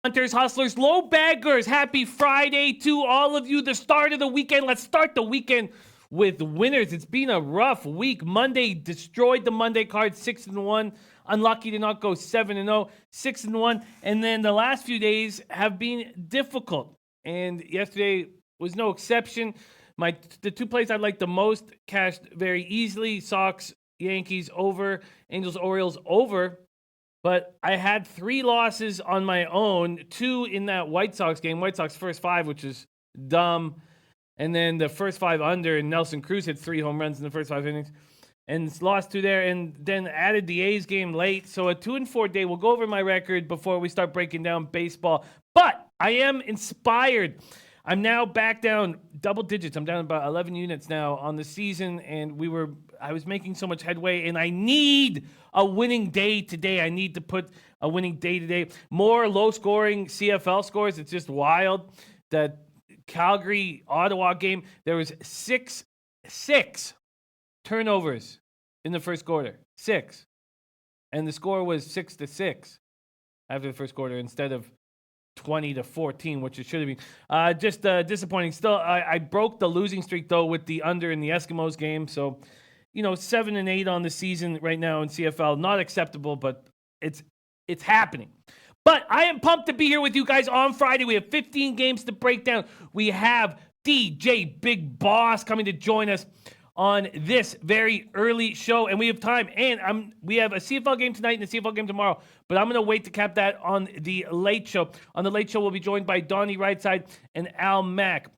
Hunters, hustlers, low baggers, happy Friday to all of you. The start of the weekend. Let's start the weekend with winners. It's been a rough week. Monday destroyed the Monday card, 6-1. Unlucky to not go 7-0, 6-1. And then the last few days have been difficult. And yesterday was no exception. The two plays I liked the most cashed very easily. Sox, Yankees over, Angels, Orioles over. But I had 3 losses on my own, 2 in that White Sox game. White Sox first 5, which is dumb. And then the first 5 under, and Nelson Cruz hit 3 home runs in the first 5 innings. And lost 2 there, and then added the A's game late. So a 2-4 day. We'll go over my record before we start breaking down baseball. But I am inspired. I'm now back down double digits. I'm down about 11 units now on the season, and I was making so much headway, and I need a winning day today. I need to put a winning day today. More low-scoring CFL scores. It's just wild. The Calgary-Ottawa game, there was six turnovers in the first quarter. 6. And the score was 6-6 after the first quarter instead of 20-14, which it should have been. Just disappointing. Still, I broke the losing streak, though, with the under in the Eskimos game. So, 7-8 on the season right now in CFL. Not acceptable, but it's happening. But I am pumped to be here with you guys on Friday. We have 15 games to break down. We have DJ Big Boss coming to join us on this very early show, and we have time. And we have a CFL game tonight and a CFL game tomorrow, but I'm going to wait to cap that on the Late Show. On the Late Show, we'll be joined by Donnie Rightside and Al Mack.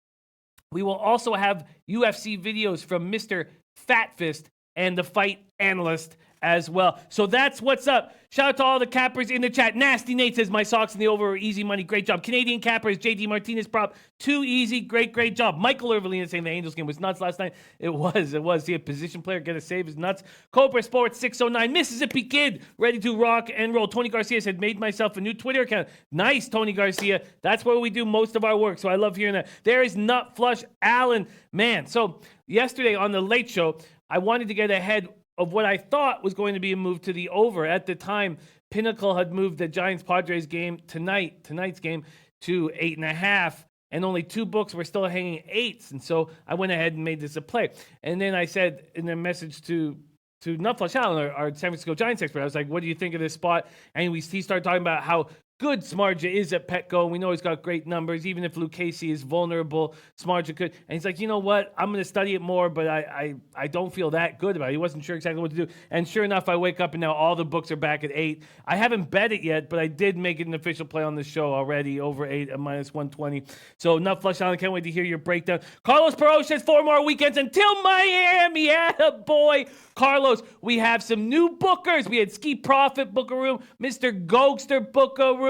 We will also have UFC videos from Mr. Fat Fist and the Fight Analyst as well. So that's what's up. Shout out to all the cappers in the chat. Nasty Nate says, my socks in the over are easy money. Great job. Canadian cappers, JD Martinez prop. Too easy. Great job. Michael Irvelina saying the Angels game was nuts last night. It was. See a position player get a save is nuts. Cobra Sports 609. Mississippi Kid ready to rock and roll. Tony Garcia said, made myself a new Twitter account. Nice, Tony Garcia. That's where we do most of our work. So I love hearing that. There is Nut Flush Allen. Man, so yesterday on the Late Show, I wanted to get ahead of what I thought was going to be a move to the over. At the time, Pinnacle had moved the Giants-Padres game tonight's game, to 8.5, and only 2 books were still hanging 8s. And so I went ahead and made this a play. And then I said in a message to Nutflush Allen, our San Francisco Giants expert, I was like, what do you think of this spot? And he started talking about how good Smarja is at Petco. We know he's got great numbers. Even if Luke Casey is vulnerable, Smarja could. And he's like, you know what? I'm going to study it more, but I don't feel that good about it. He wasn't sure exactly what to do. And sure enough, I wake up and now all the books are back at 8. I haven't bet it yet, but I did make it an official play on the show already, over 8 at -120. So Nut Flush Allen, can't wait to hear your breakdown. Carlos Perot says 4 more weekends until Miami. Yeah, boy. Carlos, we have some new bookers. We had Ski Profit book a room, Mr. Gokster book a room.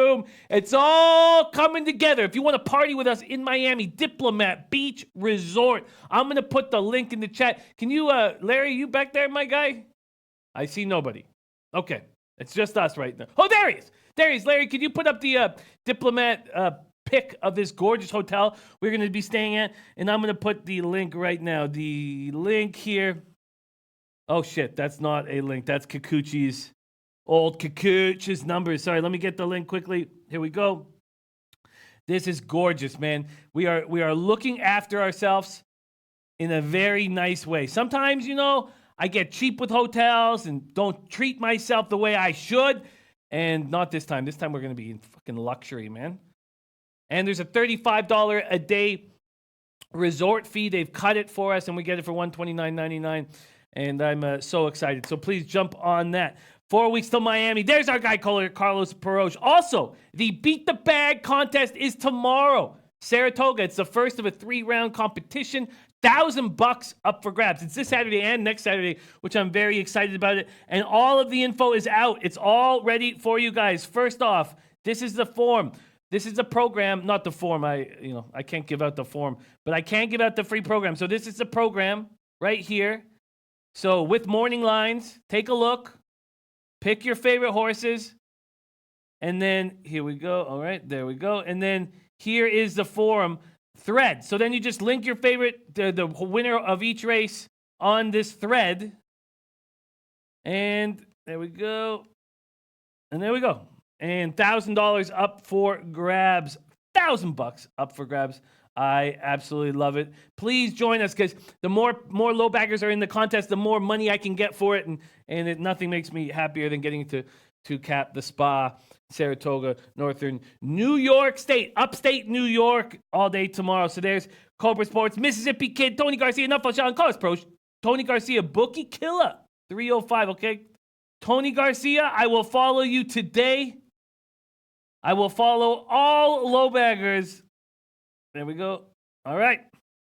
It's all coming together. If you want to party with us in Miami, Diplomat Beach Resort. I'm going to put the link in the chat. Can you, Larry, you back there, my guy? I see nobody. Okay. It's just us right now. Oh, there he is. There he is. Larry, could you put up the Diplomat pic of this gorgeous hotel we're going to be staying at? And I'm going to put the link right now. The link here. Oh, shit. That's not a link. That's Kikuchi's. Old Kikuchi's numbers. Sorry, let me get the link quickly. Here we go. This is gorgeous, man. We are looking after ourselves in a very nice way. Sometimes, I get cheap with hotels and don't treat myself the way I should. And not this time. This time we're going to be in fucking luxury, man. And there's a $35 a day resort fee. They've cut it for us, and we get it for $129.99. And I'm so excited. So please jump on that. 4 weeks till Miami. There's our guy, Carlos Peroche. Also, the Beat the Bag contest is tomorrow. Saratoga. It's the first of a 3-round competition. $1,000 up for grabs. It's this Saturday and next Saturday, which I'm very excited about it. And all of the info is out. It's all ready for you guys. First off, this is the form. This is the program, not the form. I can't give out the form, but I can give out the free program. So this is the program right here. So with morning lines, take a look, pick your favorite horses, and then here we go. All right, there we go. And then here is the forum thread. So then you just link your favorite, the winner of each race on this thread. And there we go. And there we go. And $1,000 up for grabs. $1,000 up for grabs. I absolutely love it. Please join us because the more low baggers are in the contest, the more money I can get for it, and nothing makes me happier than getting to cap the spa, Saratoga, Northern New York State, upstate New York, all day tomorrow. So there's Cobra Sports, Mississippi Kid, Tony Garcia, enough of Sean Collins Pro, Tony Garcia, Bookie Killer, 305. Okay, Tony Garcia, I will follow you today. I will follow all low baggers. There we go. All right.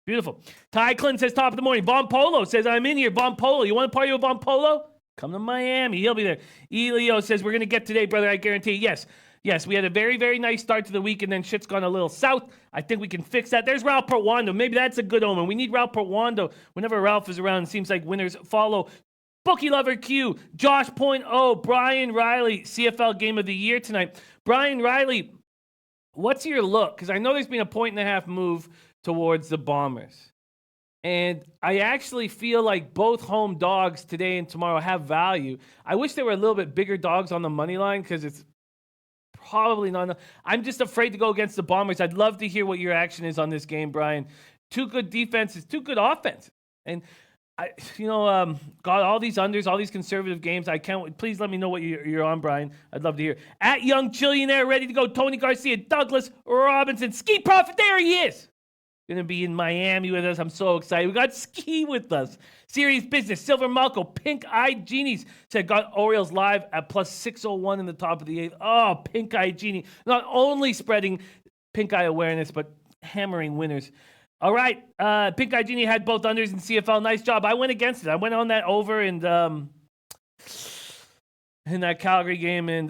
Beautiful. Ty Clinton says, top of the morning. Von Polo says, I'm in here. Von Polo. You want to party with Von Polo? Come to Miami. He'll be there. Elio says, we're going to get today, brother. I guarantee. Yes. Yes, we had a very, very nice start to the week, and then shit's gone a little south. I think we can fix that. There's Ralph Portwando. Maybe that's a good omen. We need Ralph Portwando. Whenever Ralph is around, it seems like winners follow. Bookie Lover Q, Josh Point O, Brian Riley, CFL Game of the Year tonight. Brian Riley, what's your look? Because I know there's been a 1.5 move towards the Bombers. And I actually feel like both home dogs today and tomorrow have value. I wish there were a little bit bigger dogs on the money line because it's probably not enough. I'm just afraid to go against the Bombers. I'd love to hear what your action is on this game, Brian. Two good defenses, two good offenses. And got all these unders, all these conservative games. I can't. Please let me know what you're on, Brian. I'd love to hear. At Young Chillionaire, ready to go. Tony Garcia, Douglas Robinson, Ski Prophet. There he is. Gonna be in Miami with us. I'm so excited. We got Ski with us. Serious Business, Silver Malco, Pink Eyed Genies said got Orioles live at plus 601 in the top of the 8th. Oh, Pink Eyed Genie. Not only spreading pink eye awareness, but hammering winners. All right, Pink Eye Genie had both unders in CFL. Nice job. I went against it. I went on that over in that Calgary game, and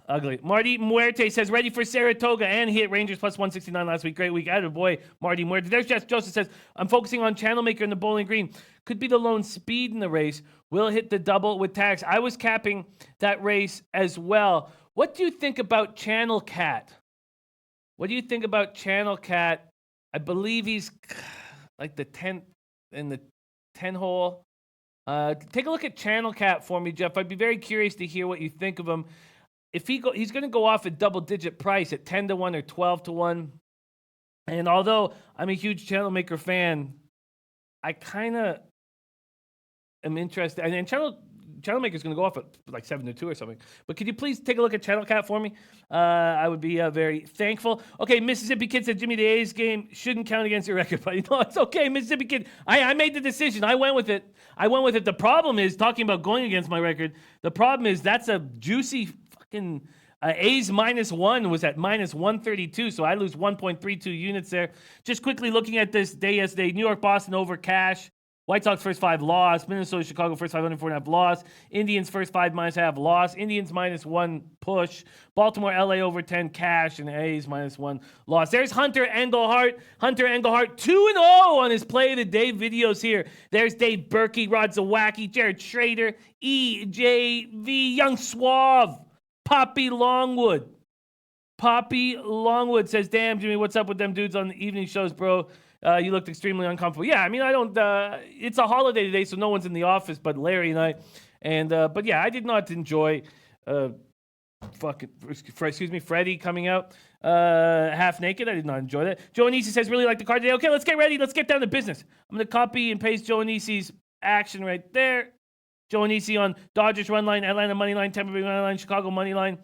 ugly. Marty Muerte says, ready for Saratoga, and hit Rangers plus 169 last week. Great week. Attaboy, Marty Muerte. There's Jess Joseph says, I'm focusing on Channel Maker in the Bowling Green. Could be the lone speed in the race. Will hit the double with tax. I was capping that race as well. What do you think about Channel Cat? What do you think about Channel Cat? I believe he's like the 10th in the 10 hole. Take a look at Channel Cat for me, Jeff. I'd be very curious to hear what you think of him. If he's going to go off at double-digit price at 10-1 or 12-1. And although I'm a huge Channel Maker fan, I kind of am interested. And Channel Maker's going to go off at like 7-2 or something. But could you please take a look at Channel Cat for me? I would be very thankful. Okay, Mississippi Kid said, Jimmy, the A's game shouldn't count against your record. But no, it's okay, Mississippi Kid. I made the decision. I went with it. The problem is, talking about going against my record, the problem is that's a juicy fucking A's -1 was at -132, so I lose 1.32 units there. Just quickly looking at this day yesterday, New York, Boston over cash. White Sox first 5 loss. Minnesota, Chicago first 5 4.5 loss. Indians first 5 -1/2 loss. Indians -1 push. Baltimore, LA over 10 cash, and A's -1 loss. There's Hunter Engelhart. 2-0 on his play of the day videos here. There's Dave Berkey, Rod Zawacki, Jared Schrader, EJV, Young Suave, Poppy Longwood. Poppy Longwood says, damn, Jimmy, what's up with them dudes on the evening shows, bro? You looked extremely uncomfortable. Yeah, I mean, I don't, it's a holiday today, so no one's in the office but Larry and I. And, but yeah, I did not enjoy, Freddie coming out half naked. I did not enjoy that. Joe Anisi says, really like the card today. Okay, let's get ready. Let's get down to business. I'm going to copy and paste Joe Anisi's action right there. Joe Anisi on Dodgers run line, Atlanta money line, Tampa Bay money line, Chicago money line,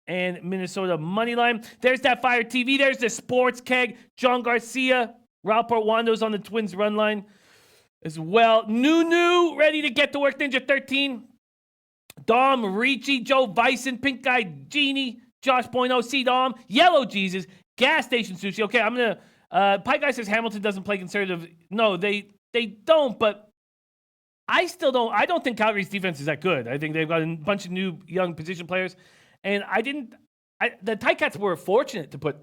and Minnesota money line. There's that Fire TV. There's the Sports Keg. John Garcia. Ralph Portwando's on the Twins run line as well. New, ready to get to work. Ninja 13. Dom Ricci, Joe Bison, Pink Guy Genie, Josh Point C Dom, Yellow Jesus, Gas Station Sushi. Okay, I'm going to, Pie Guy says Hamilton doesn't play conservative. No, they don't, but I don't think Calgary's defense is that good. I think they've got a bunch of new young position players. And the Ticats were fortunate to put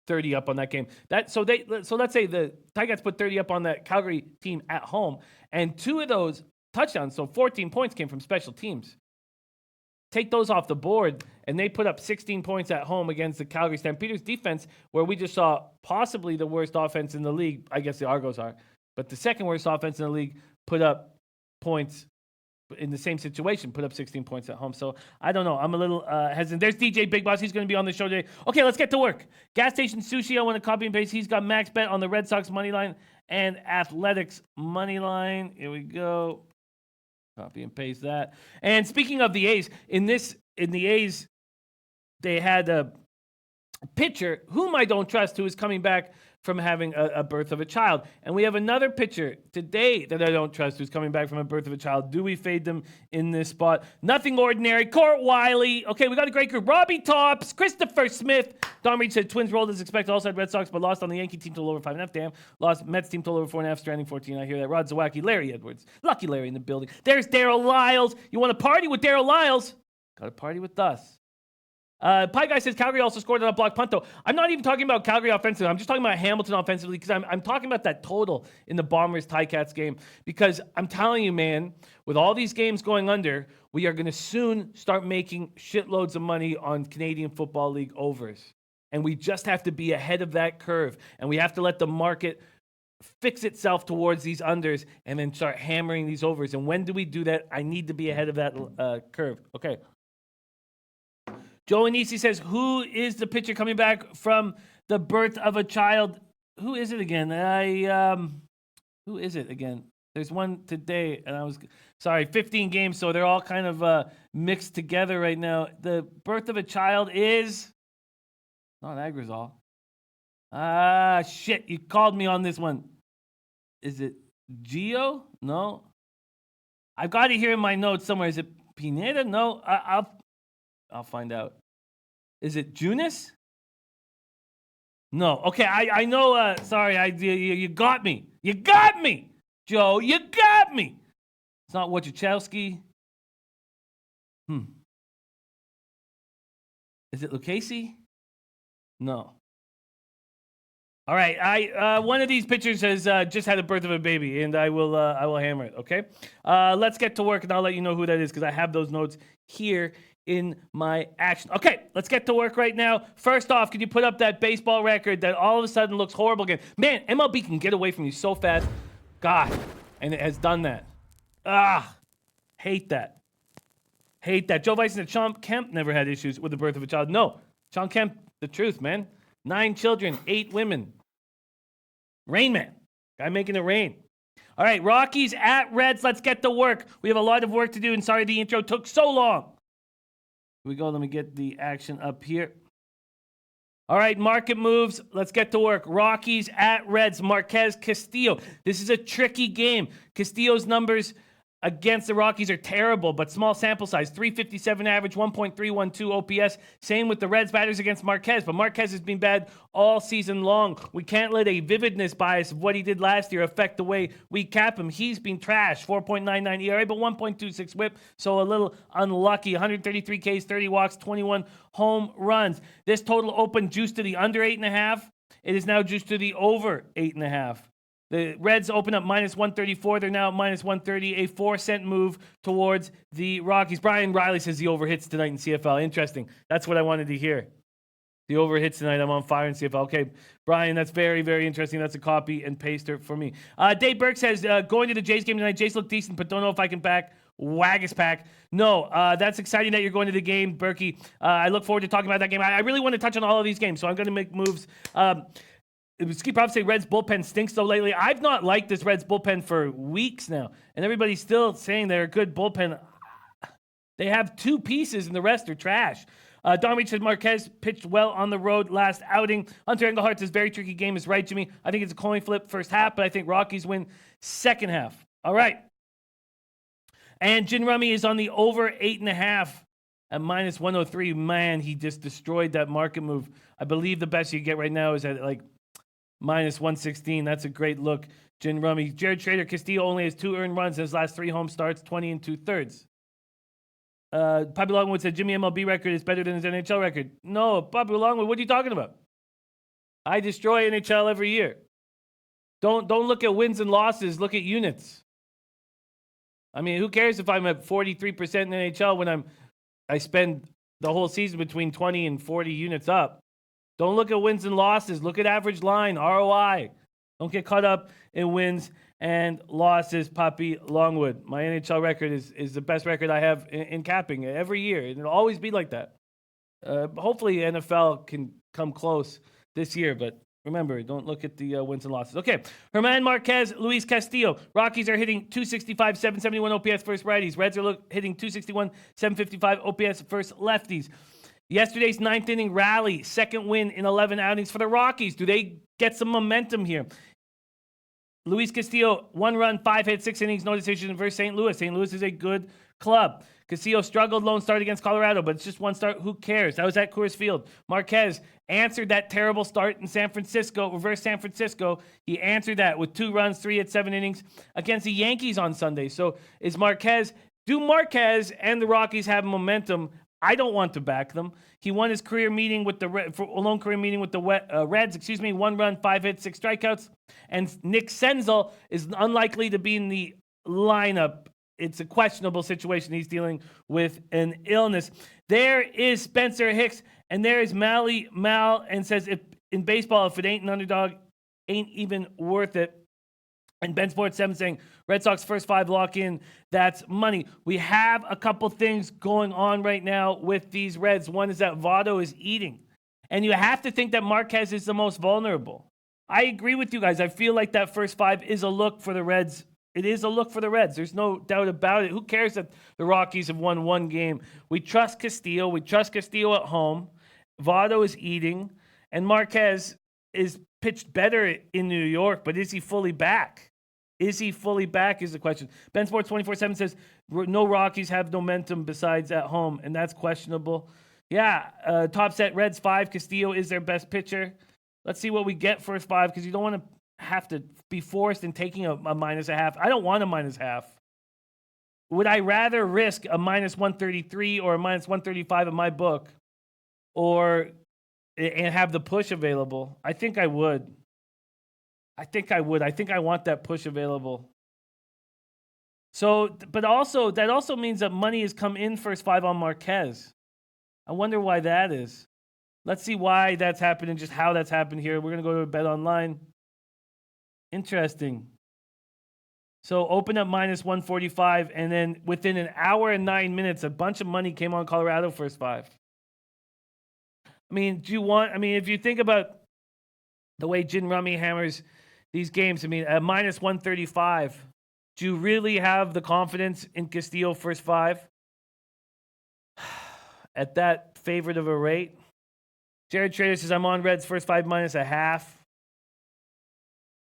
30 up on that game. So let's say the Ticats put 30 up on that Calgary team at home, and 2 of those touchdowns, so 14 points, came from special teams. Take those off the board, and they put up 16 points at home against the Calgary Stampeders defense, where we just saw possibly the worst offense in the league. I guess the Argos are, but the second worst offense in the league put up points in the same situation, put up 16 points at home. So I don't know. I'm a little hesitant. There's DJ Big Boss. He's going to be on the show today. Okay, let's get to work. Gas Station Sushi, I want to copy and paste. He's got max bet on the Red Sox money line and Athletics money line. Here we go. Copy and paste that. And speaking of the A's, in the A's, they had a pitcher whom I don't trust who is coming back from having a birth of a child. And we have another pitcher today that I don't trust who's coming back from a birth of a child. Do we fade them in this spot? Nothing ordinary. Court Wiley. Okay, we got a great group. Robbie Tops, Christopher Smith. Don Reed said Twins rolled as expected. Also had Red Sox, but lost on the Yankee team total over 5.5. Damn. Lost Mets team total over 4.5. Stranding 14. I hear that. Rod Zawacki, Larry Edwards. Lucky Larry in the building. There's Daryl Lyles. You want to party with Daryl Lyles? Got to party with us. Pie Guy says Calgary also scored on a block punt, though. I'm not even talking about Calgary offensively. I'm just talking about Hamilton offensively because I'm talking about that total in the Bombers-Ticats game. Because I'm telling you, man, with all these games going under, we are going to soon start making shitloads of money on Canadian Football League overs. And we just have to be ahead of that curve. And we have to let the market fix itself towards these unders and then start hammering these overs. And when do we do that? I need to be ahead of that curve. Okay. Joe Anisi says, who is the pitcher coming back from the birth of a child? Who is it again? Who is it again? There's one today, and 15 games, so they're all kind of mixed together right now. The birth of a child is not Agrizal. Shit, you called me on this one. Is it Gio? No. I've got it here in my notes somewhere. Is it Pineda? No, I'll find out. Is it Junis? No. Okay, I know. Sorry, you got me. You got me, Joe. You got me. It's not Wojciechowski. Is it Lucchesi? No. All right, one of these pitchers has just had a birth of a baby, and I will hammer it. Okay, let's get to work, and I'll let you know who that is because I have those notes here in my action. Okay, let's get to work right now. First off, can you put up that baseball record that all of a sudden looks horrible again? Man, MLB can get away from you so fast. God, and it has done that. Hate that. Hate that. Joe Bison said Sean Kemp never had issues with the birth of a child. No, Sean Kemp, the truth, man. 9 children, 8 women. Rain Man. Guy making it rain. All right, Rockies at Reds. Let's get to work. We have a lot of work to do, and sorry the intro took so long. Here we go. Let me get the action up here. All right, market moves. Let's get to work. Rockies at Reds. Marquez Castillo. This is a tricky game. Castillo's numbers against the Rockies are terrible, but small sample size. 357 average, 1.312 OPS. Same with the Reds batters against Marquez, but Marquez has been bad all season long. We can't let a vividness bias of what he did last year affect the way we cap him. He's been trash. 4.99 ERA, but 1.26 whip, so a little unlucky. 133 Ks, 30 walks, 21 home runs. This total opened juiced to the under 8.5. It is now juiced to the over 8.5. The Reds open up minus 134. They're now at minus 130, a 4-cent move towards the Rockies. Brian Riley says the over hits tonight in CFL. Interesting. That's what I wanted to hear. The over hits tonight. I'm on fire in CFL. Okay, Brian, that's very, very interesting. That's a copy and paster for me. Dave Burke says, going to the Jays game tonight. Jays look decent, but don't know if I can back Waggis Pack. No, that's exciting that you're going to the game, Berkey. I look forward to talking about that game. I really want to touch on all of these games, so I'm going to make moves. Ski Prop say Reds bullpen stinks though lately. I've not liked this Reds bullpen for weeks now, and everybody's still saying they're a good bullpen. They have 2 pieces, and the rest are trash. Don Reed said Marquez pitched well on the road last outing. Hunter Engelhardt says very tricky game is right, Jimmy. I think it's a coin flip first half, but I think Rockies win second half. All right. And Jin Rummy is on the over 8.5 at minus 103. Man, he just destroyed that market move. I believe the best you get right now is at like minus 116. That's a great look. Jin Rummy. Jared Schrader. Castillo only has 2 earned runs in his last 3 home starts, 20 2/3. Bobby Longwood said Jimmy MLB record is better than his NHL record. No, Bobby Longwood, what are you talking about? I destroy NHL every year. Don't look at wins and losses. Look at units. I mean, who cares if I'm at 43% in NHL when I spend the whole season between 20 and 40 units up? Don't look at wins and losses. Look at average line, ROI. Don't get caught up in wins and losses, Poppy Longwood. My NHL record is the best record I have in capping every year. It'll always be like that. Hopefully NFL can come close this year, but remember, don't look at the wins and losses. Okay, German Marquez, Luis Castillo. Rockies are hitting 265, 771 OPS versus righties. Reds are hitting 261, 755 OPS versus lefties. Yesterday's ninth inning rally, second win in 11 outings for the Rockies. Do they get some momentum here? Luis Castillo, 1 run, 5 hits, 6 innings, no decision versus St. Louis. St. Louis is a good club. Castillo struggled lone start against Colorado, but it's just one start. Who cares? That was at Coors Field. Marquez answered that terrible start in San Francisco, reverse San Francisco. He answered that with 2 runs, 3 hits, 7 innings against the Yankees on Sunday. So do Marquez and the Rockies have momentum? I don't want to back them. He won his career meeting with the Reds. 1 run, 5 hits, 6 strikeouts. And Nick Senzel is unlikely to be in the lineup. It's a questionable situation. He's dealing with an illness. There is Spencer Hicks, and there is Mal, and says, if in baseball, if it ain't an underdog, ain't even worth it. And Ben Sports 7 saying, Red Sox first 5 lock in, that's money. We have a couple things going on right now with these Reds. One is that Votto is eating. And you have to think that Marquez is the most vulnerable. I agree with you guys. I feel like that first 5 is a look for the Reds. It is a look for the Reds. There's no doubt about it. Who cares that the Rockies have won 1 game? We trust Castillo. We trust Castillo at home. Votto is eating. And Marquez is pitched better in New York, but is he fully back? Is he fully back is the question. Ben Sports 24/7 says, no Rockies have momentum besides at home, and that's questionable. Yeah, top set Reds 5. Castillo is their best pitcher. Let's see what we get first 5, because you don't want to have to be forced in taking a -0.5. I don't want a -0.5. Would I rather risk a -133 or a -135 in my book, and have the push available? I think I would. I think I want that push available. So, but also, that also means that money has come in first 5 on Marquez. I wonder why that is. Let's see why that's happened and just how that's happened here. We're going to go to Bet Online. Interesting. So open up -145, and then within an hour and 9 minutes, a bunch of money came on Colorado first 5. I mean, if you think about the way Gin Rummy hammers these games, I mean, at -135, do you really have the confidence in Castillo first 5 at that favorite of a rate? Jared Trader says, I'm on Reds first 5 -0.5.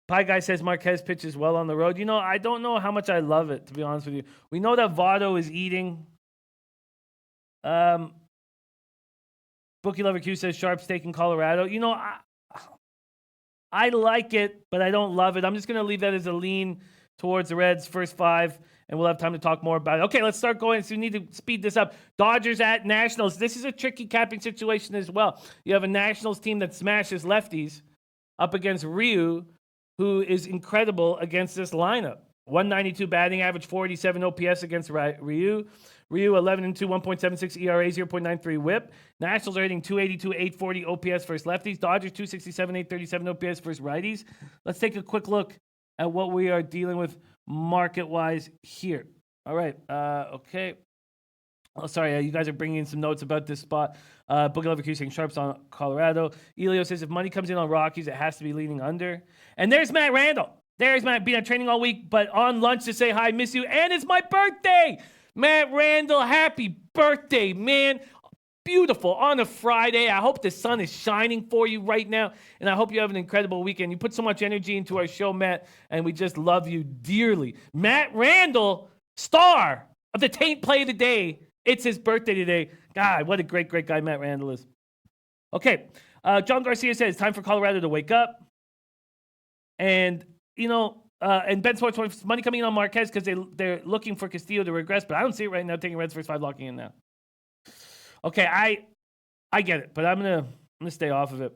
Pie Guy says Marquez pitches well on the road. I don't know how much I love it, to be honest with you. We know that Votto is eating. Bookie Lover Q says Sharp stake in Colorado. I like it, but I don't love it. I'm just going to leave that as a lean towards the Reds first 5, and we'll have time to talk more about it. Okay, let's start going. So we need to speed this up. Dodgers at Nationals. This is a tricky capping situation as well. You have a Nationals team that smashes lefties up against Ryu, who is incredible against this lineup. 192 batting average, 487 OPS against Ryu. Ryu 11-2, 1.76 ERA, 0.93 WHIP. Nationals are hitting 282, 840 OPS versus lefties. Dodgers 267, 837 OPS versus righties. Let's take a quick look at what we are dealing with market-wise here. All right. Okay. Oh, sorry. You guys are bringing in some notes about this spot. Boogie Lover Q saying Sharps on Colorado. Elio says if money comes in on Rockies, it has to be leaning under. And there's Matt Randall. There's Matt, been at training all week, but on lunch to say hi, miss you, and it's my birthday. Matt Randall, happy birthday, man. Beautiful on a Friday. I hope the sun is shining for you right now, and I hope you have an incredible weekend. You put so much energy into our show, Matt, and we just love you dearly. Matt Randall, star of the Taint Play of the Day. It's his birthday today. God, what a great, great guy Matt Randall is. Okay, John Garcia says, time for Colorado to wake up. And, and Ben Sports wants money coming in on Marquez because they're looking for Castillo to regress, but I don't see it right now taking Reds first 5 locking in now. Okay, I get it, but I'm gonna stay off of it.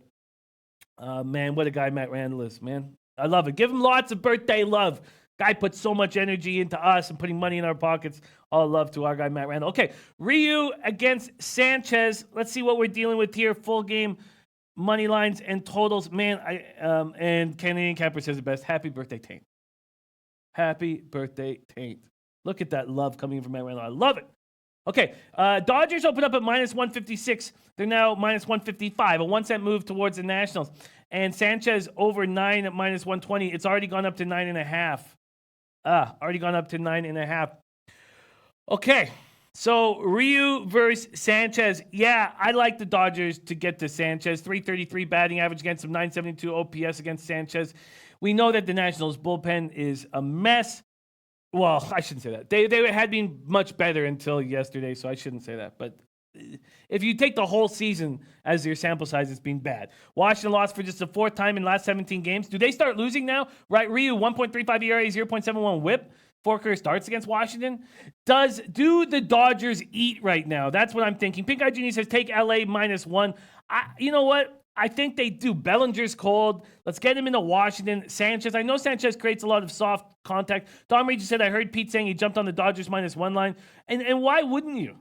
Man, what a guy Matt Randall is, man. I love it. Give him lots of birthday love. Guy puts so much energy into us and putting money in our pockets. All love to our guy Matt Randall. Okay, Ryu against Sanchez. Let's see what we're dealing with here. Full game money lines and totals. Man, and Canadian Camper says it best. Happy birthday, Taint. Happy birthday, Taint. Look at that love coming in from Matt Randall. I love it. Okay, Dodgers open up at minus 156. They're now minus 155, a 1 cent move towards the Nationals. And Sanchez over 9 at minus 120. It's already gone up to 9.5. Already gone up to 9.5. Okay, so Ryu versus Sanchez. Yeah, I like the Dodgers to get to Sanchez. 333 batting average against him, 972 OPS against Sanchez. We know that the Nationals bullpen is a mess. Well, I shouldn't say that. They had been much better until yesterday, so I shouldn't say that. But if you take the whole season as your sample size, it's been bad. Washington lost for just the 4th time in the last 17 games. Do they start losing now? Right, Ryu, 1.35 ERA, 0.71 WHIP. 4 career starts against Washington. Do the Dodgers eat right now? That's what I'm thinking. Pink Eye Genie says take LA -1. You know what? I think they do. Bellinger's cold. Let's get him into Washington. Sanchez. I know Sanchez creates a lot of soft contact. Dom Regis said, I heard Pete saying he jumped on the Dodgers -1 line. And why wouldn't you?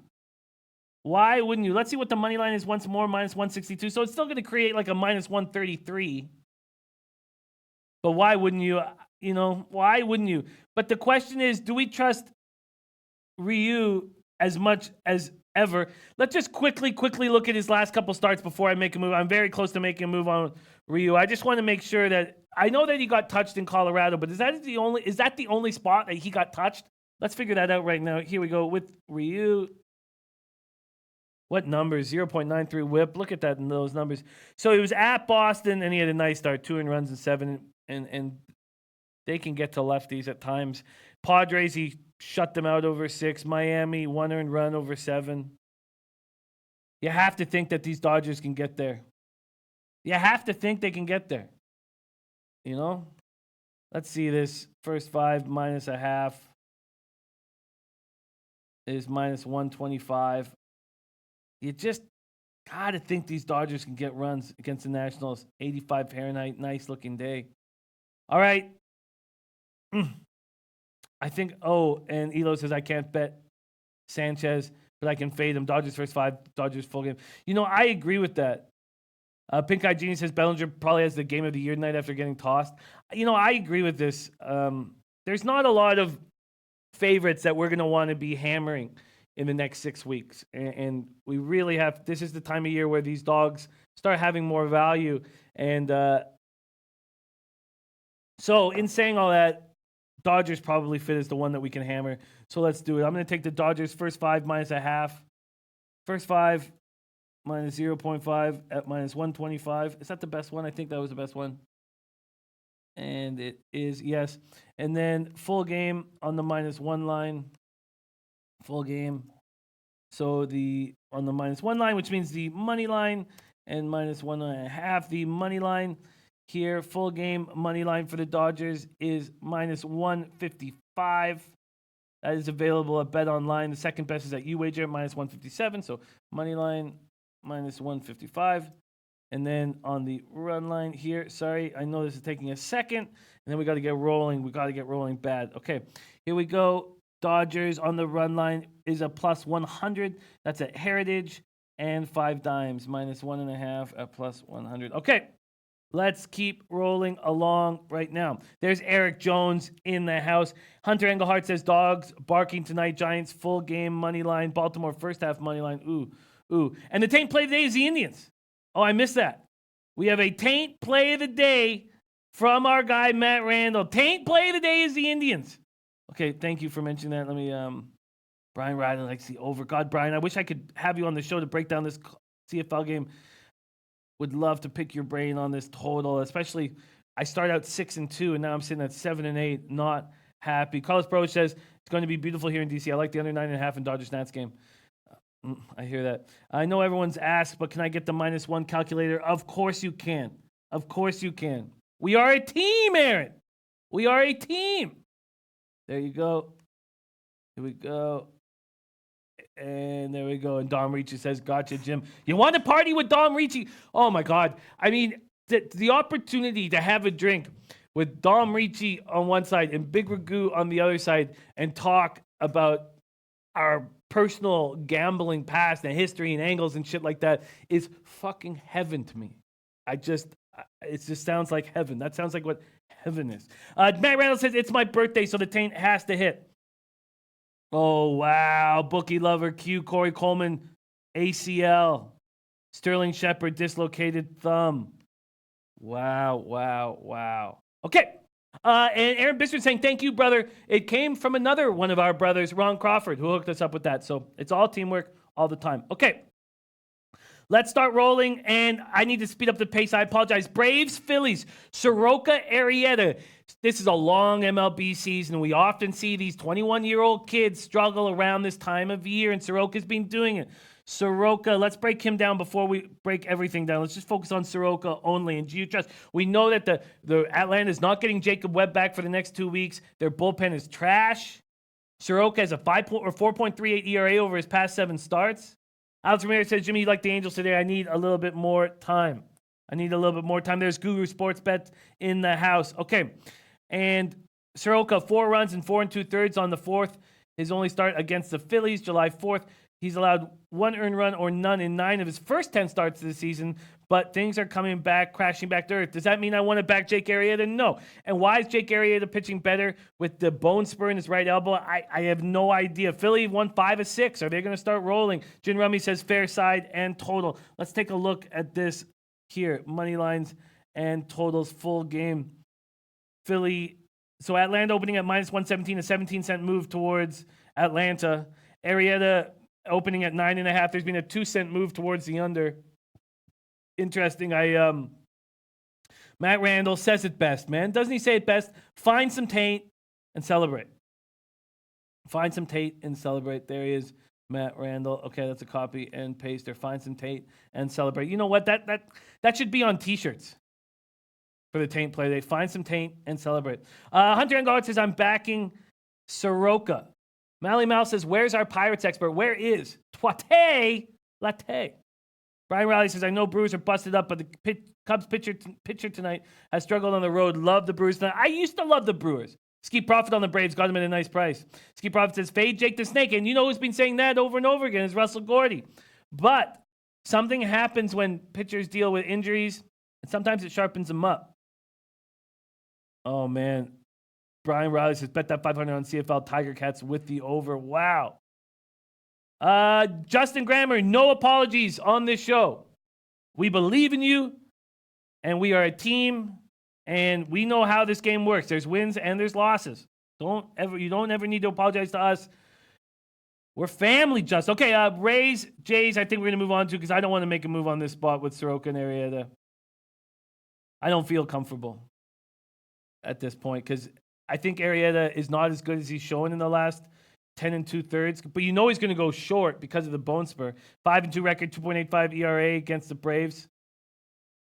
Why wouldn't you? Let's see what the money line is once more, -162. So it's still going to create like a -133. But why wouldn't you? You know, why wouldn't you? But the question is, do we trust Ryu as much as ever? Let's just quickly look at his last couple starts before I make a move. I'm very close to making a move on Ryu. I just want to make sure that I know that he got touched in Colorado, but is that the only spot that he got touched? Let's figure that out right now. Here we go with Ryu. What numbers? 0.93 whip. Look at that in those numbers. So he was at Boston and he had a nice start, 2 runs and 7, and they can get to lefties at times. Padres, he shut them out over 6. Miami, 1 earned run over 7. You have to think that these Dodgers can get there. You have to think they can get there. You know? Let's see this. First 5 -0.5 is -125. You just got to think these Dodgers can get runs against the Nationals. 85 Fahrenheit, nice looking day. All right. I think, and Elo says, I can't bet Sanchez, but I can fade him. Dodgers first 5, Dodgers full game. You know, I agree with that. Pink Eye Genie says Bellinger probably has the game of the year tonight after getting tossed. You know, I agree with this. There's not a lot of favorites that we're going to want to be hammering in the next 6 weeks. And we really have, this is the time of year where these dogs start having more value. And so in saying all that, Dodgers probably fit as the one that we can hammer. So let's do it. I'm going to take the Dodgers first 5 -0.5. First 5 -0.5 at -125. Is that the best one? I think that was the best one. And it is, yes. And then full game on the -1 line. Full game. So on the -1 line, which means the money line, and -1.5. The money line here, full game money line for the Dodgers is -155. That is available at Bet Online. The second best is at UWager, -157. So money line -155. And then on the run line here, sorry, I know this is taking a second. And then we got to get rolling. We got to get rolling bad. Okay, here we go. Dodgers on the run line is a +100. That's at Heritage and 5 dimes, -1.5 at +100. Okay, let's keep rolling along right now. There's Eric Jones in the house. Hunter Engelhardt says dogs barking tonight. Giants full game money line. Baltimore first half money line. Ooh. And the Taint play today is the Indians. Oh, I missed that. We have a Taint play of the day from our guy Matt Randall. Taint play of the day is the Indians. Okay, thank you for mentioning that. Let me, Brian Riley likes the over. God, Brian, I wish I could have you on the show to break down this CFL game. Would love to pick your brain on this total, especially I start out 6-2, and now I'm sitting at 7-8. Not happy. Carlos Bro says it's going to be beautiful here in DC. I like the under 9.5 in Dodgers Nats game. I hear that. I know everyone's asked, but can I get the -1 calculator? Of course you can. Of course you can. We are a team, Aaron. We are a team. There you go. Here we go. And there we go. And Dom Ricci says, gotcha, Jim. You want to party with Dom Ricci? Oh, my God. I mean, the opportunity to have a drink with Dom Ricci on one side and Big Ragu on the other side and talk about our personal gambling past and history and angles and shit like that is fucking heaven to me. it just sounds like heaven. That sounds like what heaven is. Matt Randall says, it's my birthday, so the taint has to hit. Oh, wow. Bookie lover Q, Corey Coleman, ACL. Sterling Shepard, dislocated thumb. Wow. Okay. And Aaron Bister saying, thank you, brother. It came from another one of our brothers, Ron Crawford, who hooked us up with that. So it's all teamwork all the time. Okay. Let's start rolling, and I need to speed up the pace. I apologize. Braves, Phillies, Soroka, Arrieta. This is a long MLB season. We often see these 21-year-old kids struggle around this time of year, and Soroka's been doing it. Soroka, let's break him down before we break everything down. Let's just focus on Soroka only. And do you trust? We know that the Atlanta is not getting Jacob Webb back for the next 2 weeks. Their bullpen is trash. Soroka has a 4.38 ERA over his past 7 starts. Alex Ramirez says, Jimmy, you like the Angels today. I need a little bit more time. There's Guru Sports Bet in the house. Okay. And Soroka, 4 runs and 4 2/3 on the 4th. His only start against the Phillies, July 4th. He's allowed 1 earned run or none in 9 of his first 10 starts of the season, but things are coming back, crashing back to earth. Does that mean I want to back Jake Arrieta? No. And why is Jake Arrieta pitching better with the bone spur in his right elbow? I have no idea. Philly won 5 of 6. Are they going to start rolling? Jin Rummy says fair side and total. Let's take a look at this here. Money lines and totals, full game. Philly. So Atlanta opening at minus 117, a 17-cent move towards Atlanta. Arrieta opening at 9.5. There's been a 2-cent move towards the under. Interesting. Matt Randall says it best, man. Doesn't he say it best? Find some taint and celebrate. Find some taint and celebrate. There he is, Matt Randall. Okay, that's a copy and paste there. Find some taint and celebrate. You know what? That should be on T-shirts for the taint play. They find some taint and celebrate. Hunter Engard says, I'm backing Soroka. Mally Mal says, where's our Pirates expert? Where is Twate Latte? Brian Riley says, I know Brewers are busted up, but the Cubs pitcher tonight has struggled on the road. Love the Brewers tonight. I used to love the Brewers. Ski Profit on the Braves got him at a nice price. Ski Profit says, fade Jake the Snake. And you know who's been saying that over and over again is Russell Gordy. But something happens when pitchers deal with injuries, and sometimes it sharpens them up. Oh, man. Brian Riley says, bet that 500 on CFL Tiger Cats with the over. Wow. Justin Grammer, no apologies on this show. We believe in you, and we are a team, and we know how this game works. There's wins and there's losses. You don't ever need to apologize to us. We're family, Justin. Okay, Rays, Jays, I think we're going to move on to, because I don't want to make a move on this spot with Soroka and Arrieta. I don't feel comfortable at this point, because I think Arrieta is not as good as he's shown in the last 10 2/3, but you know he's going to go short because of the bone spur. 5-2 record, 2.85 ERA against the Braves.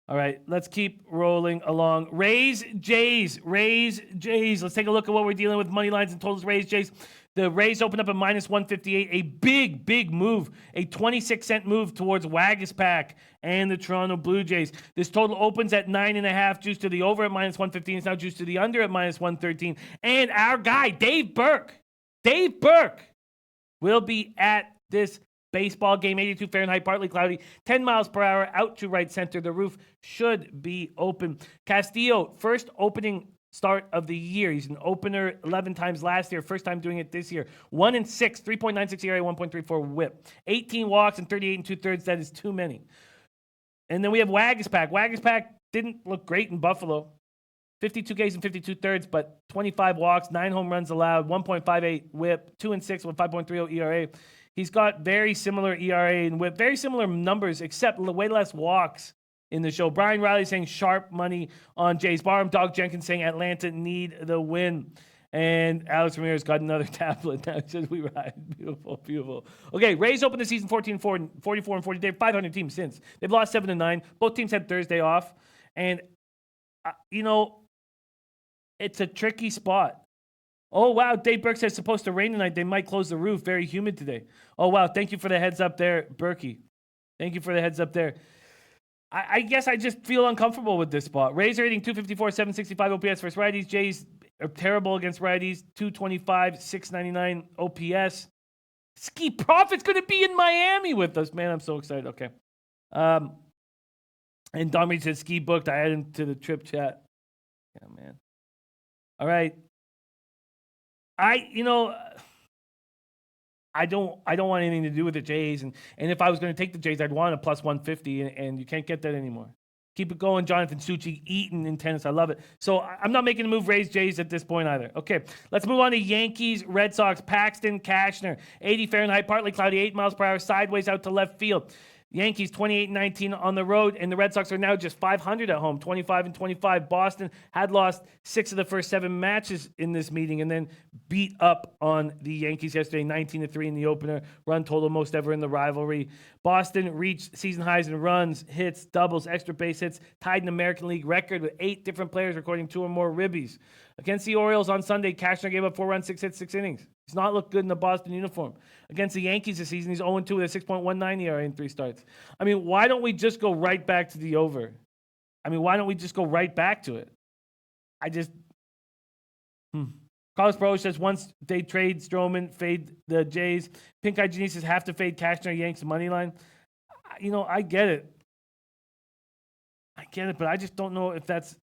All right, let's keep rolling along. Rays, Jays. Let's take a look at what we're dealing with. Money lines and totals. Rays, Jays. The Rays open up at minus 158. A big move. A 26-cent move towards Wagaspack and the Toronto Blue Jays. This total opens at 9.5. Juice to the over at minus 115. It's now juice to the under at minus 113. And our guy, Dave Burke will be at this baseball game. 82 Fahrenheit, partly cloudy, 10 miles per hour, out to right center. The roof should be open. Castillo, first opening start of the year. He's an opener 11 times last year. First time doing it this year. 1-6, 3.96 ERA, 1.34 whip. 18 walks and 38 2/3. That is too many. And then we have Wagaspack. Wagaspack didn't look great in Buffalo. 52 Ks and 52 thirds, but 25 walks, 9 home runs allowed, 1.58 whip, 2-6 with 5.30 ERA. He's got very similar ERA and whip, very similar numbers, except way less walks in the show. Brian Riley saying sharp money on Jays. Barham Dog Jenkins saying Atlanta need the win. And Alex Ramirez got another tablet. Now he says we ride. Beautiful. Okay, Rays opened the season 14-4, 44-40. They've 500 teams since. They've lost 7-9. Both teams had Thursday off. And, it's a tricky spot. Oh, wow. Dave Burke says it's supposed to rain tonight. They might close the roof. Very humid today. Oh, wow. Thank you for the heads up there, Berkey. Thank you for the heads up there. I guess I just feel uncomfortable with this spot. Rays are hitting 254, 765 OPS versus righties. Jays are terrible against righties. 225, 699 OPS. Ski Profit's going to be in Miami with us. Man, I'm so excited. Okay. And Dominic said ski booked. I added him to the trip chat. Yeah, man. All right. I don't want anything to do with the Jays. And if I was going to take the Jays, I'd want a plus 150, and you can't get that anymore. Keep it going, Jonathan Succi, Eaton in tennis. I love it. So I'm not making a move, raise Jays at this point either. Okay, let's move on to Yankees, Red Sox, Paxton, Cashner. 80 Fahrenheit, partly cloudy, 8 miles per hour, sideways out to left field. Yankees 28-19 on the road, and the Red Sox are now just 500 at home, 25-25. Boston had lost 6 of the first 7 matches in this meeting, and then beat up on the Yankees yesterday, 19-3 in the opener. Run total most ever in the rivalry. Boston reached season highs in runs, hits, doubles, extra base hits, tied an American League record with 8 different players recording 2 or more ribbies. Against the Orioles on Sunday, Cashner gave up 4 runs, 6 hits, 6 innings. He's not looked good in the Boston uniform. Against the Yankees this season, he's 0-2 with a 6.19 ERA in 3 starts. I mean, why don't we just go right back to the over? I mean, why don't we just go right back to it? Carlos Pro says once they trade Stroman, fade the Jays. Pink Eye Genie says have to fade Cashner, Yanks money line. I get it. But I just don't know if that's...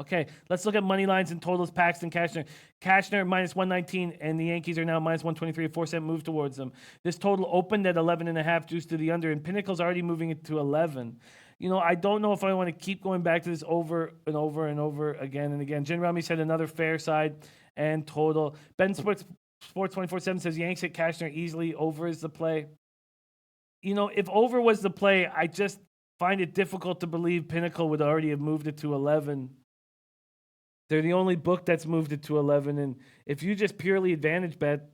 Okay, let's look at money lines and totals. Paxton, Cashner. Cashner minus 119, and the Yankees are now minus 123, a 4-cent move towards them. This total opened at 11.5, juice to the under, and Pinnacle's already moving it to 11. I don't know if I want to keep going back to this over and over and over again and again. Jen Rami said another fair side and total. Ben Sports 24/7 says Yanks hit Cashner easily. Over is the play. If over was the play, I just find it difficult to believe Pinnacle would already have moved it to 11. They're the only book that's moved it to 11. And if you just purely advantage bet,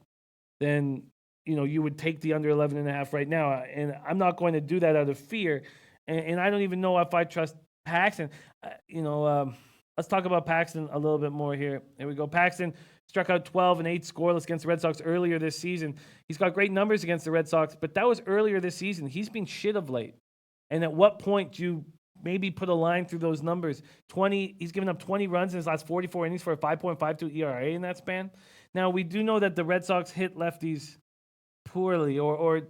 then, you would take the under 11.5 right now. And I'm not going to do that out of fear. And I don't even know if I trust Paxton. Let's talk about Paxton a little bit more here. Here we go. Paxton struck out 12 and 8 scoreless against the Red Sox earlier this season. He's got great numbers against the Red Sox, but that was earlier this season. He's been shit of late. And at what point do you maybe put a line through those numbers? He's given up 20 runs in his last 44 innings for a 5.52 ERA in that span. Now, we do know that the Red Sox hit lefties poorly, or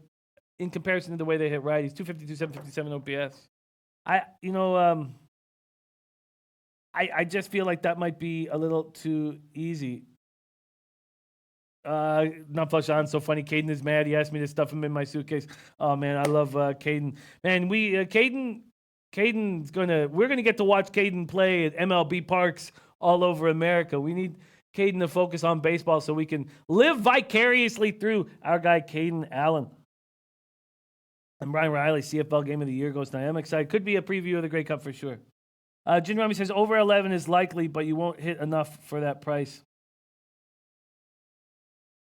in comparison to the way they hit righties. 252, 757 OPS. I just feel like that might be a little too easy. Not flush on, so funny. Caden is mad. He asked me to stuff him in my suitcase. Oh man, I love Caden. Man, we're gonna get to watch Caden play at MLB parks all over America. We need Caden to focus on baseball so we can live vicariously through our guy Caden Allen. And Brian Riley, CFL Game of the Year goes tonight. I'm excited. Could be a preview of the Grey Cup for sure. Jim Rami says over 11 is likely, but you won't hit enough for that price.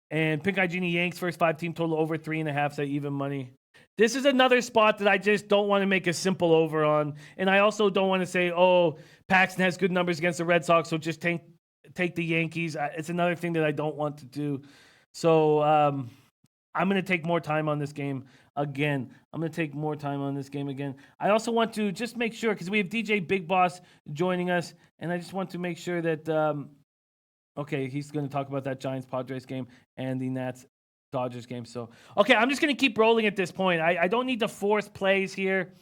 And Pink Eye Genie Yanks first 5-team total over 3.5, say even money. This is another spot that I just don't want to make a simple over on. And I also don't want to say, Paxton has good numbers against the Red Sox, so just take the Yankees. It's another thing that I don't want to do. So I'm going to take more time on this game again. I also want to just make sure, because we have DJ Big Boss joining us, and I just want to make sure that, he's going to talk about that Giants-Padres game and the Nats-Dodgers game. So, okay, I'm just going to keep rolling at this point. I don't need to force plays here,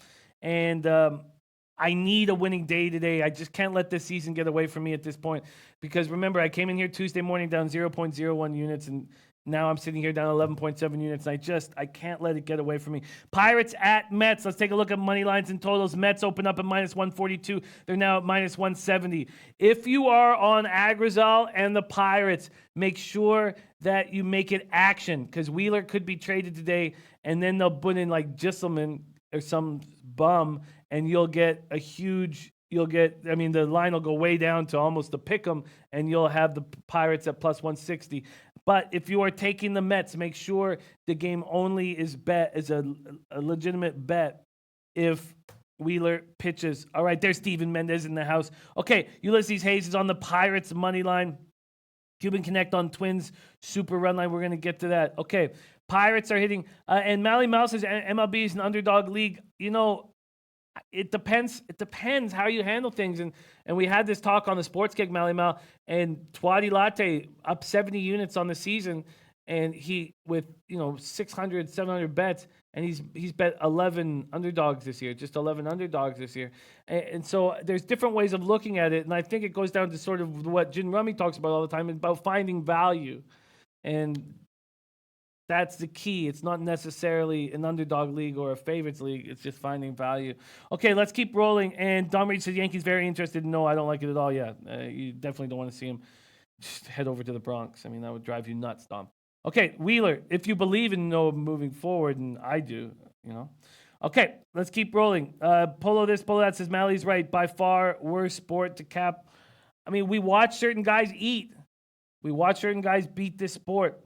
and I need a winning day today. I just can't let this season get away from me at this point, because remember, I came in here Tuesday morning down 0.01 units, and now I'm sitting here down 11.7 units, and I can't let it get away from me. Pirates at Mets. Let's take a look at money lines and totals. Mets open up at minus 142. They're now at minus 170. If you are on Agrizal and the Pirates, make sure that you make it action, because Wheeler could be traded today, and then they'll put in like Gisselman or some bum, and you'll get the line will go way down to almost a pick 'em, and you'll have the Pirates at plus 160. But if you are taking the Mets, make sure the game only is a legitimate bet if Wheeler pitches. All right, there's Steven Mendez in the house. Okay, Ulysses Hayes is on the Pirates money line. Cuban Connect on Twins super run line. We're going to get to that. Okay, Pirates are hitting. And Mally Mouse says MLB is an underdog league. It depends. It depends how you handle things. And we had this talk on the Sports Kick, Mally Mal, and Twadi Latte up 70 units on the season. And he, with 600, 700 bets, And he's bet 11 underdogs this year, just 11 underdogs this year. And so there's different ways of looking at it. And I think it goes down to sort of what Jin Rummy talks about all the time, about finding value. And that's the key. It's not necessarily an underdog league or a favorites league. It's just finding value. Okay, let's keep rolling. And Dom Reed says Yankees very interested. No, I don't like it at all. Yeah, you definitely don't want to see him. Just head over to the Bronx. I mean, that would drive you nuts, Dom. Okay, Wheeler, if you believe in Noah moving forward, and I do, you know. Okay, let's keep rolling. Polo this, Polo that says Mally's right. By far, worst sport to cap. I mean, we watch certain guys eat. We watch certain guys beat this sport.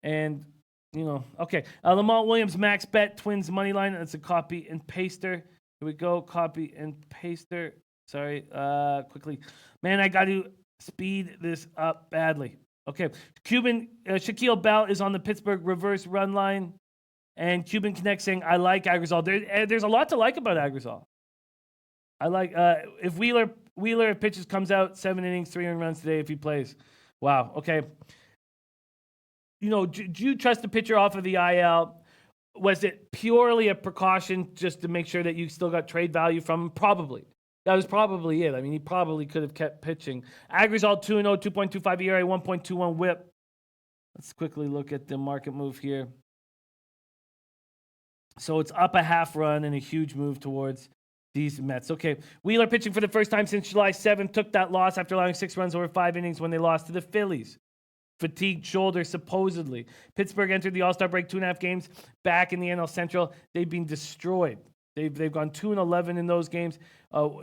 And, you know, okay. Lamont Williams, max bet, Twins money line. That's a copy and paster. Here we go, copy and paster. Sorry, quickly. Man, I got to speed this up badly. Okay, Cuban Shaquille Bell is on the Pittsburgh reverse run line, and Cuban Connect saying, I like Agrizal. There's a lot to like about Agrizal. I like, if Wheeler pitches, comes out, 7 innings, 3 earned runs today if he plays. Wow, okay. You know, do you trust the pitcher off of the IL? Was it purely a precaution just to make sure that you still got trade value from him? Probably. That was probably it. I mean, he probably could have kept pitching. Agrizal 2-0, 2.25 ERA, 1.21 whip. Let's quickly look at the market move here. So it's up a half run and a huge move towards these Mets. Okay, Wheeler pitching for the first time since July 7th, took that loss after allowing 6 runs over 5 innings when they lost to the Phillies. Fatigued shoulder, supposedly. Pittsburgh entered the All-Star break 2.5 games back in the NL Central. They've been destroyed. They've gone 2-11 in those games,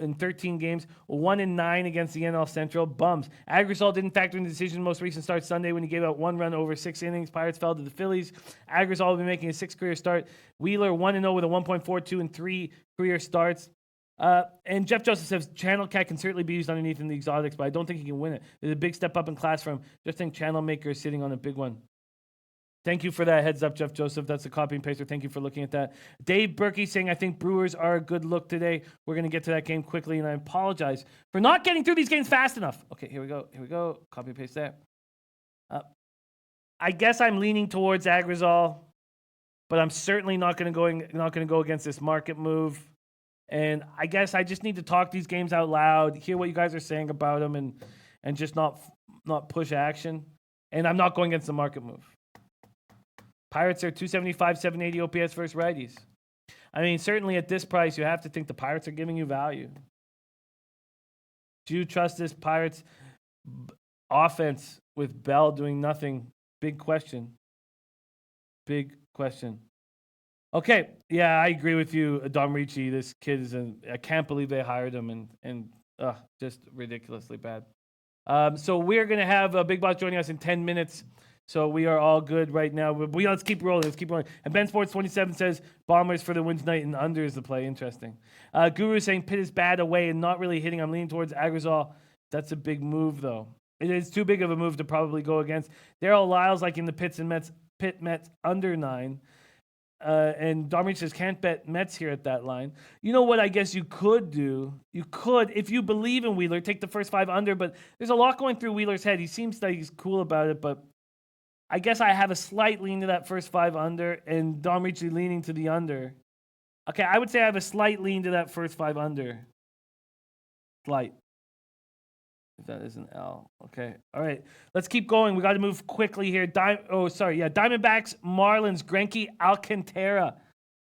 in 13 games, 1-9 against the NL Central. Bums. Agrizal didn't factor in the decision most recent start Sunday when he gave out 1 run over 6 innings. Pirates fell to the Phillies. Agrizal will be making his 6th career start. Wheeler 1-0 with a 1.42 and 3 career starts. And Jeff Joseph says Channel Cat can certainly be used underneath in the exotics, but I don't think he can win it. There's a big step up in class for him. Just think Channel Maker is sitting on a big one. Thank you for that heads up, Jeff Joseph. That's a copy and paster. Thank you for looking at that. Dave Berkey saying, I think Brewers are a good look today. We're going to get to that game quickly, and I apologize for not getting through these games fast enough. Okay, here we go. Copy and paste that. I guess I'm leaning towards Agrizal, but I'm certainly not going to go against this market move. And I guess I just need to talk these games out loud, hear what you guys are saying about them, and just not push action. And I'm not going against the market move. Pirates are 275, 780 OPS versus righties. I mean, certainly at this price, you have to think the Pirates are giving you value. Do you trust this Pirates offense with Bell doing nothing? Big question. Big question. Okay, yeah, I agree with you, Dom Ricci. This kid is I can't believe they hired him, and just ridiculously bad. So we're going to have Big Boss joining us in 10 minutes. So we are all good right now. But let's keep rolling. And Ben Sports 27 says Bombers for the win tonight and under is the play. Interesting. Guru saying Pitt is bad away and not really hitting. I'm leaning towards Agrizal. That's a big move, though. It is too big of a move to probably go against. Darryl Lyles, like in the Pitt Mets under 9. And Darmich says, can't bet Mets here at that line. You know what I guess you could do? You could, if you believe in Wheeler, take the first 5 under. But there's a lot going through Wheeler's head. He seems like he's cool about it, but I guess I have a slight lean to that first 5 under, and Dom Ricci leaning to the under. Okay, I would say I have a slight lean to that first 5 under. Slight. If that is an L. Okay, all right. Let's keep going. We got to move quickly here. Diamondbacks, Marlins, Greinke, Alcantara.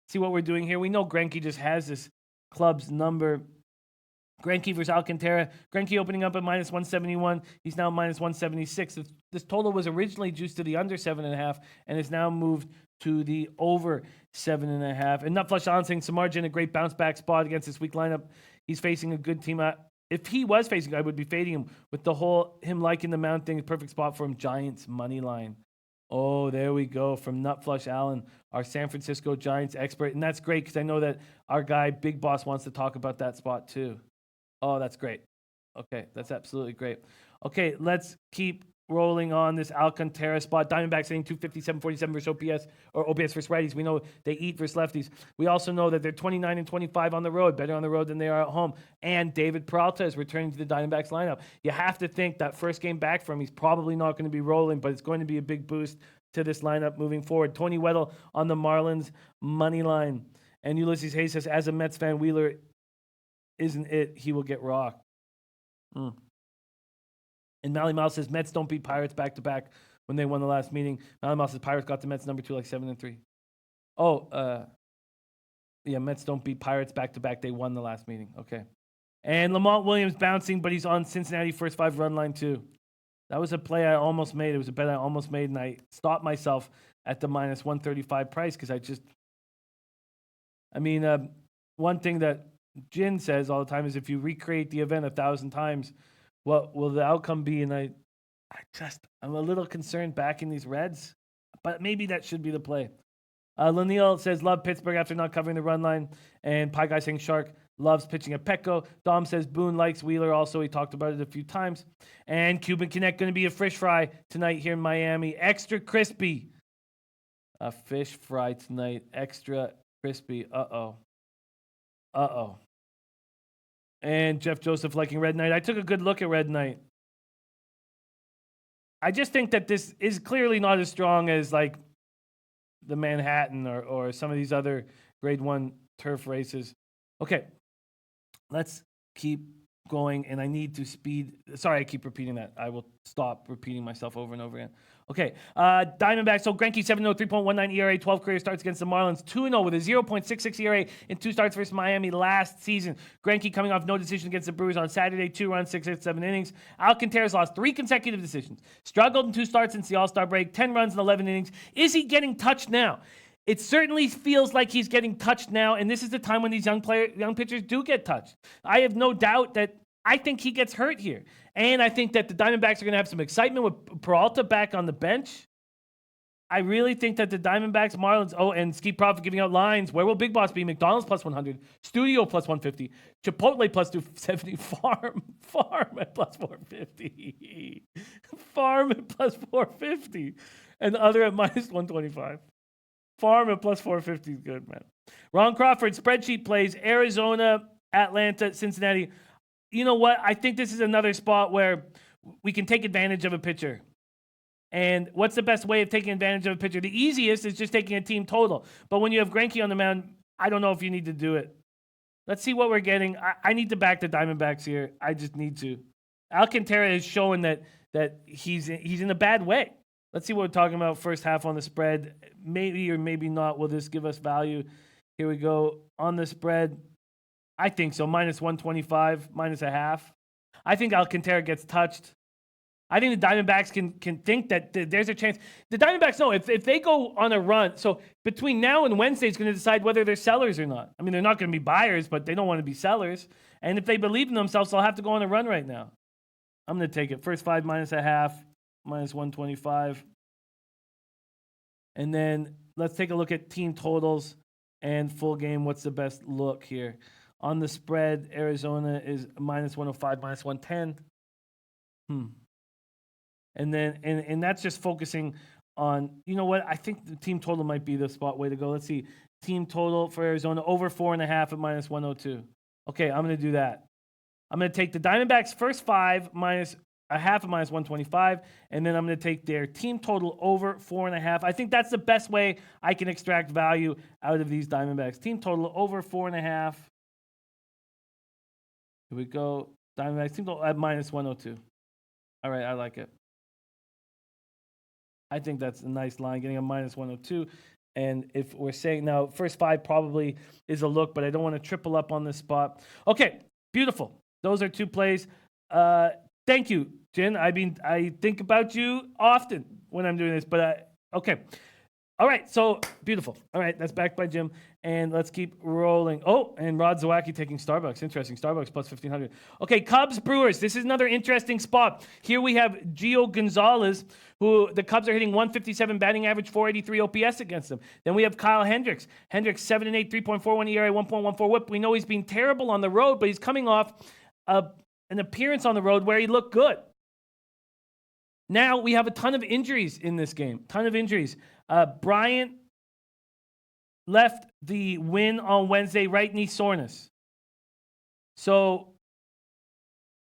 See what we're doing here. We know Greinke just has this club's number. Greinke versus Alcantara. Greinke opening up at minus 171. He's now minus 176. This total was originally juiced to the under 7.5 and is now moved to the over 7.5. And Nutflush on saying Samardzija in a great bounce back spot against this weak lineup. He's facing a good team. If he was facing, I would be fading him with the whole him liking the mound thing. Perfect spot for him. Giants money line. Oh, there we go from Nutflush Allen, our San Francisco Giants expert. And that's great because I know that our guy, Big Boss, wants to talk about that spot too. Oh, that's great. Okay, that's absolutely great. Okay, let's keep rolling on this Alcantara spot. Diamondbacks hitting 257.47 versus OPS, or OPS versus righties. We know they eat versus lefties. We also know that they're 29-25 on the road, better on the road than they are at home. And David Peralta is returning to the Diamondbacks lineup. You have to think that first game back for him, he's probably not going to be rolling, but it's going to be a big boost. to this lineup moving forward. Tony Weddle on the Marlins money line. And Ulysses Hayes says, as a Mets fan, Wheeler isn't it. He will get rocked. And Mally Mouse says, Mets don't beat Pirates back-to-back when they won the last meeting. Mally Mouse says, Pirates got the Mets number 2 like 7-3. Yeah, Mets don't beat Pirates back-to-back. They won the last meeting. Okay. And Lamont Williams bouncing, but he's on Cincinnati first 5 run line too. That was a play I almost made. It was a bet I almost made, and I stopped myself at the minus 135 price because one thing that Jin says all the time is if you recreate the event 1,000 times, what will the outcome be? And I'm a little concerned backing these Reds, but maybe that should be the play. Lanil says, love Pittsburgh after not covering the run line. And Pie Guy saying Shark loves pitching at Petco. Dom says Boone likes Wheeler also. He talked about it a few times. And Cuban Connect going to be a fish fry tonight here in Miami. Extra crispy. A fish fry tonight. Extra crispy. Uh-oh. And Jeff Joseph liking Red Knight. I took a good look at Red Knight. I just think that this is clearly not as strong as like the Manhattan or some of these other grade 1 turf races. Okay, let's keep going, and I need to speed. Sorry, I keep repeating that. I will stop repeating myself over and over again. Okay, Diamondbacks. So Greinke 7-0, 3.19 ERA, 12 career starts against the Marlins. 2-0 with a 0.66 ERA in 2 starts versus Miami last season. Greinke coming off no decision against the Brewers on Saturday, 2 runs, 6 hits, 7 innings. Alcantara's lost 3 consecutive decisions. Struggled in 2 starts since the All-Star break, 10 runs in 11 innings. Is he getting touched now? It certainly feels like he's getting touched now, and this is the time when these young pitchers do get touched. I have no doubt that I think he gets hurt here. And I think that the Diamondbacks are going to have some excitement with Peralta back on the bench. I really think that the Diamondbacks, Marlins, and Ski Profit giving out lines. Where will Big Boss be? McDonald's plus 100, Studio plus 150, Chipotle plus 270, Farm at plus 450, Farm at plus 450, and the other at minus 125. Farm at plus 450 is good, man. Ron Crawford, spreadsheet plays Arizona, Atlanta, Cincinnati. You know what? I think this is another spot where we can take advantage of a pitcher. And what's the best way of taking advantage of a pitcher? The easiest is just taking a team total. But when you have Greinke on the mound, I don't know if you need to do it. Let's see what we're getting. I need to back the Diamondbacks here. I just need to. Alcantara is showing that he's in a bad way. Let's see what we're talking about first half on the spread. Maybe or maybe not. Will this give us value? Here we go. On the spread, I think so. Minus 125, minus a half. I think Alcantara gets touched. I think the Diamondbacks can think that there's a chance. The Diamondbacks know if they go on a run, so between now and Wednesday, it's going to decide whether they're sellers or not. I mean, they're not going to be buyers, but they don't want to be sellers. And if they believe in themselves, they'll have to go on a run right now. I'm going to take it. First 5 minus a half, minus 125. And then let's take a look at team totals and full game. What's the best look here? On the spread, Arizona is minus 105, minus 110. And then, and that's just focusing on, you know what? I think the team total might be the spot way to go. Let's see. Team total for Arizona over 4.5 at minus 102. Okay, I'm going to do that. I'm going to take the Diamondbacks first 5 minus a half at minus 125, and then I'm going to take their team total over 4.5. I think that's the best way I can extract value out of these Diamondbacks. Team total over 4.5. Here we go. Diamondbacks team total at minus 102. All right, I like it. I think that's a nice line, getting a minus 102. And if we're saying now, first 5 probably is a look, but I don't want to triple up on this spot. Okay, beautiful. Those are 2 plays. Thank you, Jen. I mean, I think about you often when I'm doing this, but okay. All right, so beautiful. All right, that's backed by Jim. And let's keep rolling. Oh, and Rod Zawacki taking Starbucks. Interesting. Starbucks plus 1,500. Okay, Cubs, Brewers. This is another interesting spot. Here we have Gio Gonzalez, who the Cubs are hitting 157 batting average, 483 OPS against them. Then we have Kyle Hendricks. Hendricks 7-8, 3.41 ERA, 1.14 whip. We know he's been terrible on the road, but he's coming off an appearance on the road where he looked good. Now we have a ton of injuries in this game. Ton of injuries. Bryant left the win on Wednesday, right knee soreness. So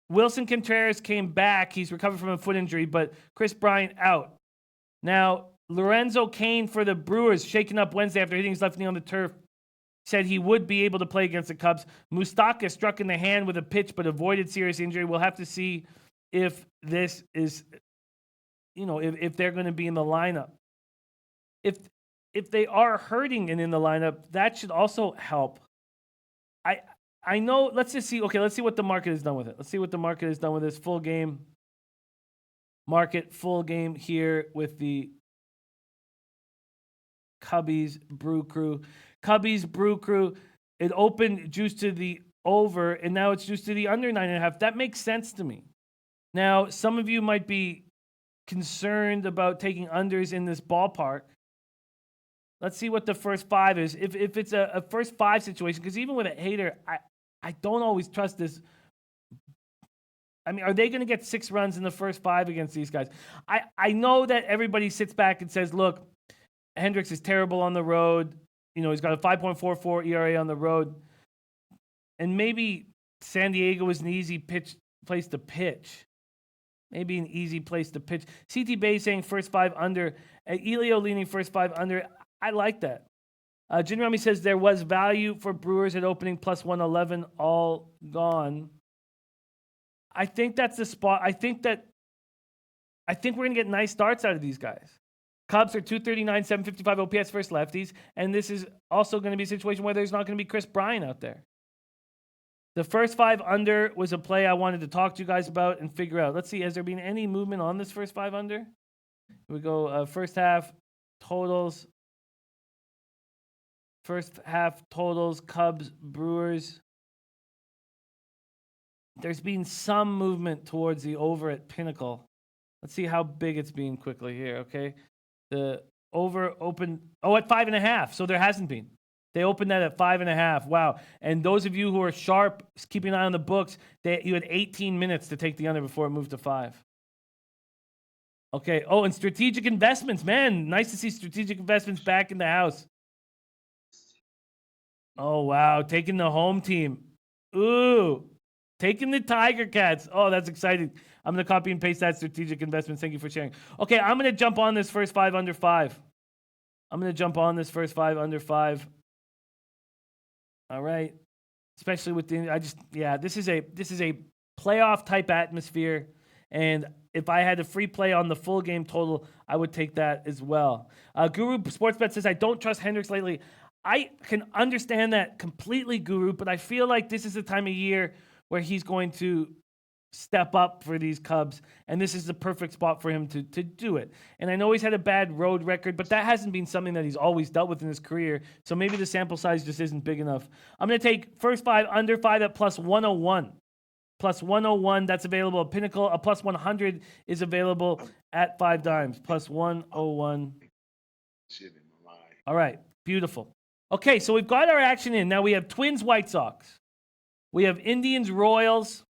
Wilson Contreras came back. He's recovered from a foot injury, but Chris Bryant out. Now, Lorenzo Cain for the Brewers, shaken up Wednesday after hitting his left knee on the turf, said he would be able to play against the Cubs. Mustaka struck in the hand with a pitch but avoided serious injury. We'll have to see if this is, if they're going to be in the lineup. If they are hurting and in the lineup, that should also help. I know. Let's just see. Okay, let's see what the market has done with it. Let's see what the market has done with this full game. Market full game here with the Cubbies Brew Crew. Cubbies Brew Crew. It opened juiced to the over, and now it's juiced to the under 9.5. That makes sense to me. Now, some of you might be concerned about taking unders in this ballpark. Let's see what the first 5 is. If it's a first 5 situation, because even with a hater, I don't always trust this. I mean, are they going to get 6 runs in the first 5 against these guys? I know that everybody sits back and says, look, Hendricks is terrible on the road. He's got a 5.44 ERA on the road. And maybe San Diego is an easy place to pitch. Maybe an easy place to pitch. CT Bay saying first 5 under. Elio leaning first 5 under. I like that. Jin Rami says there was value for Brewers at opening plus 111, all gone. I think that's the spot. I think we're going to get nice starts out of these guys. Cubs are 239, 755 OPS versus lefties, and this is also going to be a situation where there's not going to be Chris Bryant out there. The first 5 under was a play I wanted to talk to you guys about and figure out. Let's see, has there been any movement on this first 5 under? Here we go. First half totals. First half totals, Cubs, Brewers. There's been some movement towards the over at Pinnacle. Let's see how big it's been quickly here, okay? The over opened, at 5.5, so there hasn't been. They opened that at 5.5. Wow. And those of you who are sharp, keeping an eye on the books, you had 18 minutes to take the under before it moved to 5. Okay. Oh, and strategic investments. Man, nice to see strategic investments back in the house. Oh, wow. Taking the home team. Ooh. Taking the Tiger Cats. Oh, that's exciting. I'm going to copy and paste that strategic investments. Thank you for sharing. Okay, I'm going to jump on this first 5 under 5. I'm going to jump on this first 5 under 5. All right. Especially with this is a playoff type atmosphere. And if I had a free play on the full game total, I would take that as well. Guru Sportsbet says, I don't trust Hendricks lately. I can understand that completely, Guru, but I feel like this is the time of year where he's going to step up for these Cubs, and this is the perfect spot for him to do it. And I know he's had a bad road record, but that hasn't been something that he's always dealt with in his career, so maybe the sample size just isn't big enough. I'm going to take first 5 under 5 at plus 101. Plus 101, that's available at Pinnacle. A plus 100 is available at 5 dimes. Plus 101. All right, beautiful. Okay, so we've got our action in. Now we have Twins, White Sox. We have Indians, Royals,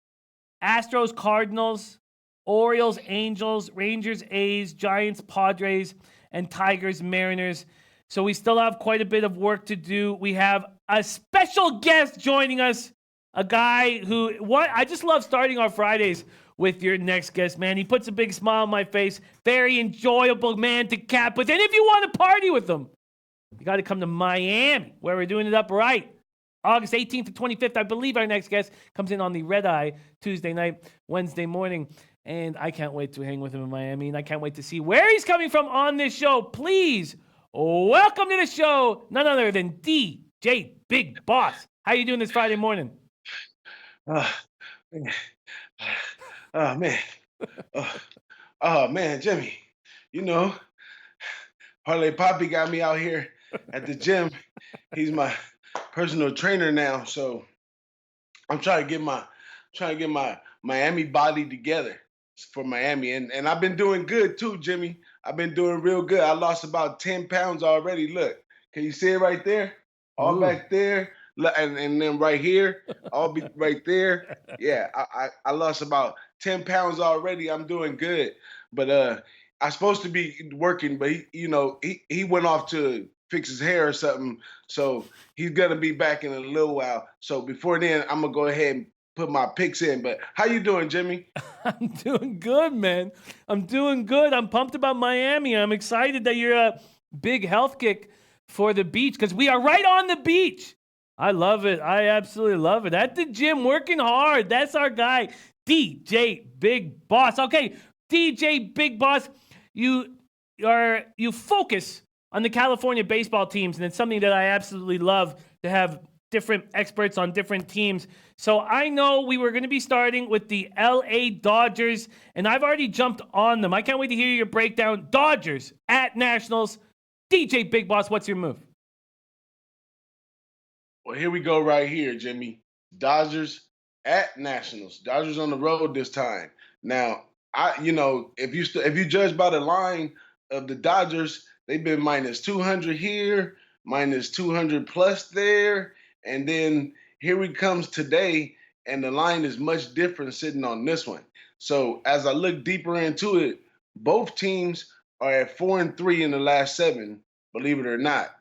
Astros, Cardinals, Orioles, Angels, Rangers, A's, Giants, Padres, and Tigers, Mariners. So we still have quite a bit of work to do. We have a special guest joining us, a guy who, I just love starting our Fridays with your next guest, man. He puts a big smile on my face. Very enjoyable man to cap with. And if you want to party with him, you got to come to Miami, where we're doing it up right. August 18th to 25th, I believe our next guest comes in on the Red Eye Tuesday night, Wednesday morning. And I can't wait to hang with him in Miami. And I can't wait to see where he's coming from on this show. Please welcome to the show, none other than DJ Big Boss. How you doing this Friday morning? Man. Man, Jimmy, Parlay Poppy got me out here at the gym. He's my personal trainer now, so I'm trying to get my Miami body together for Miami, and I've been doing good too, Jimmy. I've been doing real good. I lost about 10 pounds already. Look, can you see it right there? All back there, and then right here, all be right there. Yeah, I lost about 10 pounds already. I'm doing good, but I'm supposed to be working, but he went off to fix his hair or something, so he's gonna be back in a little while. So before then, I'm gonna go ahead put my picks in. But how you doing, Jimmy? I'm doing good, man. I'm doing good. I'm pumped about Miami. I'm excited that you're a big health kick for the beach because we are right on the beach. I love it. I absolutely love it. At the gym, working hard. That's our guy, DJ Big Boss. Okay, DJ Big Boss, you focus on the California baseball teams, and it's something that I absolutely love to have different experts on different teams. So I know we were going to be starting with the LA Dodgers, and I've already jumped on them. I can't wait to hear your breakdown. Dodgers at Nationals. DJ Big Boss, what's your move? Well, here we go right here, Jimmy. Dodgers at Nationals. Dodgers on the road this time. Now, if you judge by the line of the Dodgers, they've been minus 200 here, minus 200 plus there, and then here we comes today, and the line is much different sitting on this one. So as I look deeper into it, both teams are at 4-3 in the last 7, believe it or not.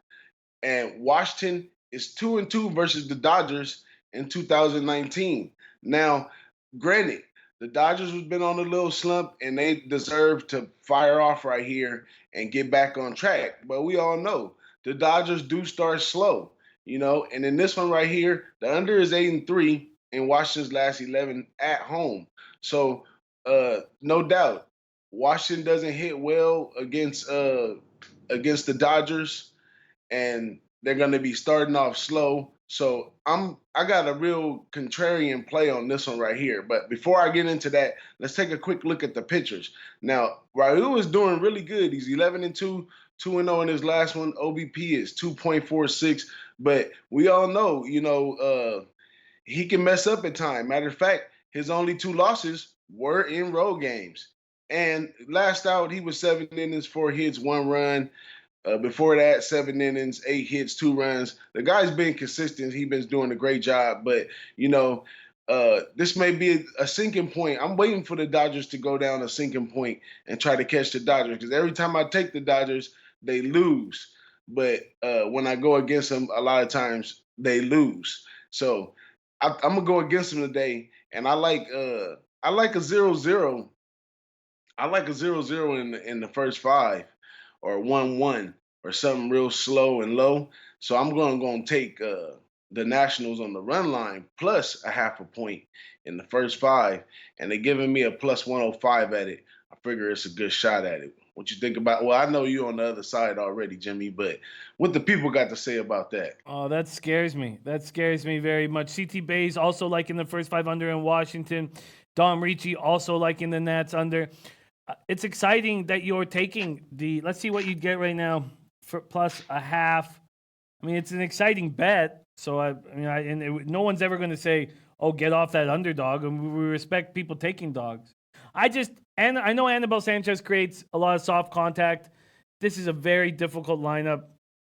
And Washington is 2-2 versus the Dodgers in 2019. Now, granted, the Dodgers have been on a little slump and they deserve to fire off right here and get back on track. But we all know the Dodgers do start slow, and in this one right here, the under is 8-3 in Washington's last 11 at home. So no doubt, Washington doesn't hit well against the Dodgers, and they're going to be starting off slow. So I got a real contrarian play on this one right here. But before I get into that, let's take a quick look at the pitchers. Now, Raul is doing really good. He's 11-2, 2-0 in his last one. OBP is 2.46. But we all know, he can mess up at times. Matter of fact, his only 2 losses were in road games. And last out, he was 7 innings, 4 hits, 1 run. Before that, 7 innings, 8 hits, 2 runs. The guy's been consistent. He's been doing a great job. But, this may be a sinking point. I'm waiting for the Dodgers to go down a sinking point and try to catch the Dodgers, because every time I take the Dodgers, they lose. But when I go against them, a lot of times they lose. So I'm going to go against them today. And I like a 0-0. I like a 0-0 in the first 5. Or 1-1 or something real slow and low. So I'm going to take the Nationals on the run line plus a half a point in the first 5. And they're giving me a plus 105 at it. I figure it's a good shot at it. What you think about? Well, I know you on the other side already, Jimmy, but what the people got to say about that? Oh, that scares me. That scares me very much. CT Bays also liking the first 5 under in Washington. Dom Ricci also liking the Nats under. It's exciting that you're taking let's see what you get right now for plus a half. I mean, it's an exciting bet. So no one's ever going to say, "Oh, get off that underdog." And we respect people taking dogs. And I know Anibal Sanchez creates a lot of soft contact. This is a very difficult lineup.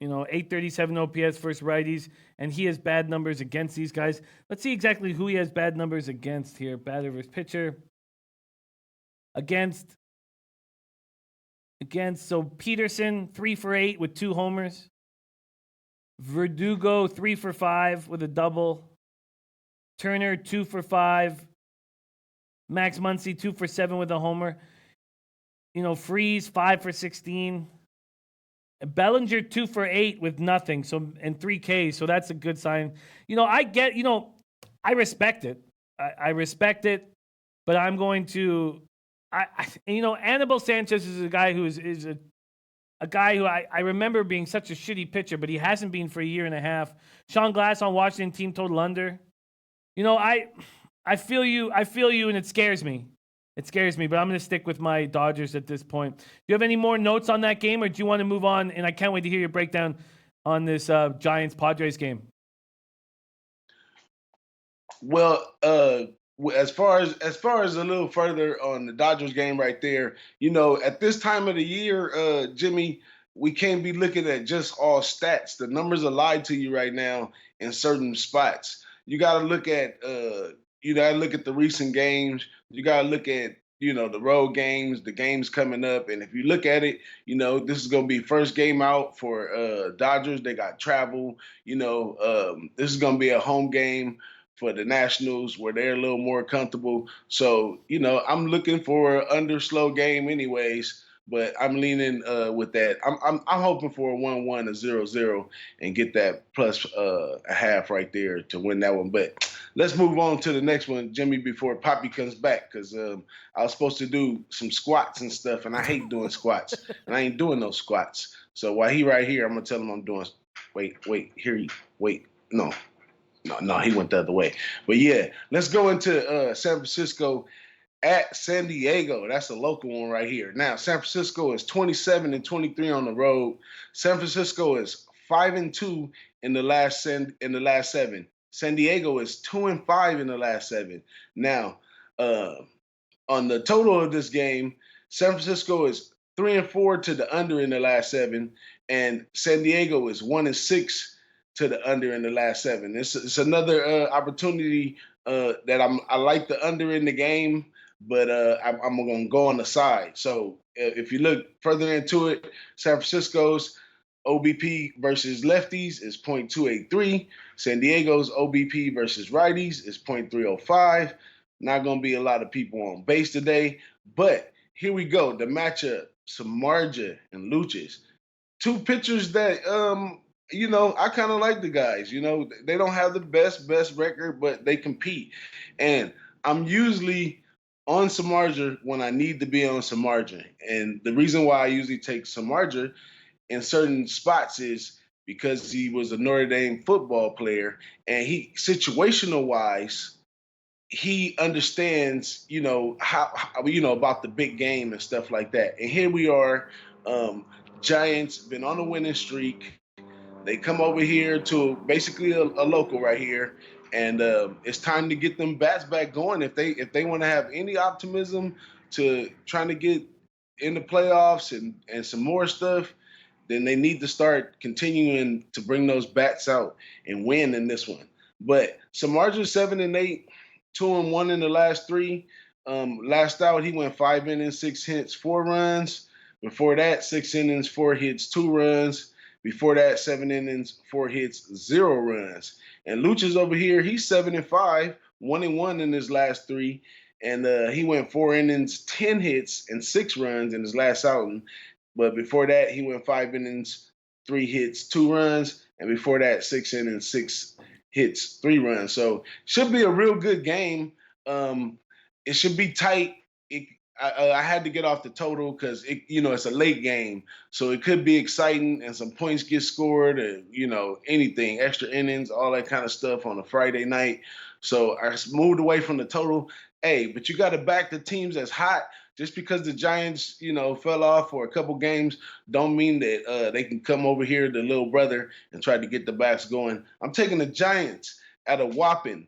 837 OPS versus righties, and he has bad numbers against these guys. Let's see exactly who he has bad numbers against here. Batter versus pitcher. Against so Peterson 3 for 8 with 2 homers. Verdugo 3 for 5 with a double. Turner 2 for 5. Max Muncy 2 for 7 with a homer. Freeze 5 for 16. Bellinger 2 for 8 with nothing, and 3 Ks. So that's a good sign. I respect it. I respect it, but I'm going to. Anibal Sanchez is a guy who is a guy who I remember being such a shitty pitcher, but he hasn't been for a year and a half. Sean Glass on Washington team total under. I feel you, and it scares me. It scares me, but I'm going to stick with my Dodgers at this point. Do you have any more notes on that game, or do you want to move on? And I can't wait to hear your breakdown on this Giants-Padres game. Well, as far as a little further on the Dodgers game right there, at this time of the year, Jimmy, we can't be looking at just all stats. The numbers are lied to you right now in certain spots. You got to look at the recent games. You got to look at the road games, the games coming up, and if you look at it, this is gonna be first game out for Dodgers. They got travel. This is gonna be a home game for the Nationals where they're a little more comfortable. So, I'm looking for an under slow game anyways, but I'm leaning with that. I'm hoping for a 1-1, a 0-0, and get that plus a half right there to win that one. But let's move on to the next one, Jimmy, before Poppy comes back, because I was supposed to do some squats and stuff, and I hate doing squats, and I ain't doing no squats. So while he right here, I'm gonna tell him I'm doing. No, he went the other way. But yeah, let's go into San Francisco at San Diego. That's a local one right here. Now, San Francisco is 27-23 on the road. San Francisco is 5-2 in the last 7. San Diego is 2-5 in the last 7. Now, on the total of this game, San Francisco is 3-4 to the under in the last 7, and San Diego is 1-6 to the under in the last 7. It's another opportunity that I like the under in the game, but I'm going to go on the side. So if you look further into it, San Francisco's OBP versus lefties is .283. San Diego's OBP versus righties is .305. Not going to be a lot of people on base today, but here we go. The matchup, Samardzija and Lucius. Two pitchers that, I kind of like the guys. They don't have the best record, but they compete. And I'm usually on Samardzija when I need to be on Samardzija. And the reason why I usually take Samardzija in certain spots is because he was a Notre Dame football player, and he, situational wise, he understands, how about the big game and stuff like that. And here we are, Giants been on a winning streak. They come over here to basically a local right here, and it's time to get them bats back going. If they want to have any optimism to trying to get in the playoffs and some more stuff, then they need to start continuing to bring those bats out and win in this one. But Samardzija 7-8, 2-1 in the last 3. Last out, he went 5 innings, 6 hits, 4 runs. Before that, 6 innings, 4 hits, 2 runs. Before that, 7 innings, 4 hits, 0 runs. And Lucha's over here, he's 7-5, 1-1 in his last 3. And he went 4 innings, 10 hits, and 6 runs in his last outing. But before that, he went 5 innings, 3 hits, 2 runs. And before that, 6 innings, 6 hits, 3 runs. So should be a real good game. It should be tight. I had to get off the total because it's a late game, so it could be exciting and some points get scored, and anything, extra innings, all that kind of stuff on a Friday night. So I moved away from the total. Hey, but you got to back the teams that's hot. Just because the Giants, fell off for a couple games, don't mean that they can come over here, the little brother, and try to get the backs going. I'm taking the Giants at a whopping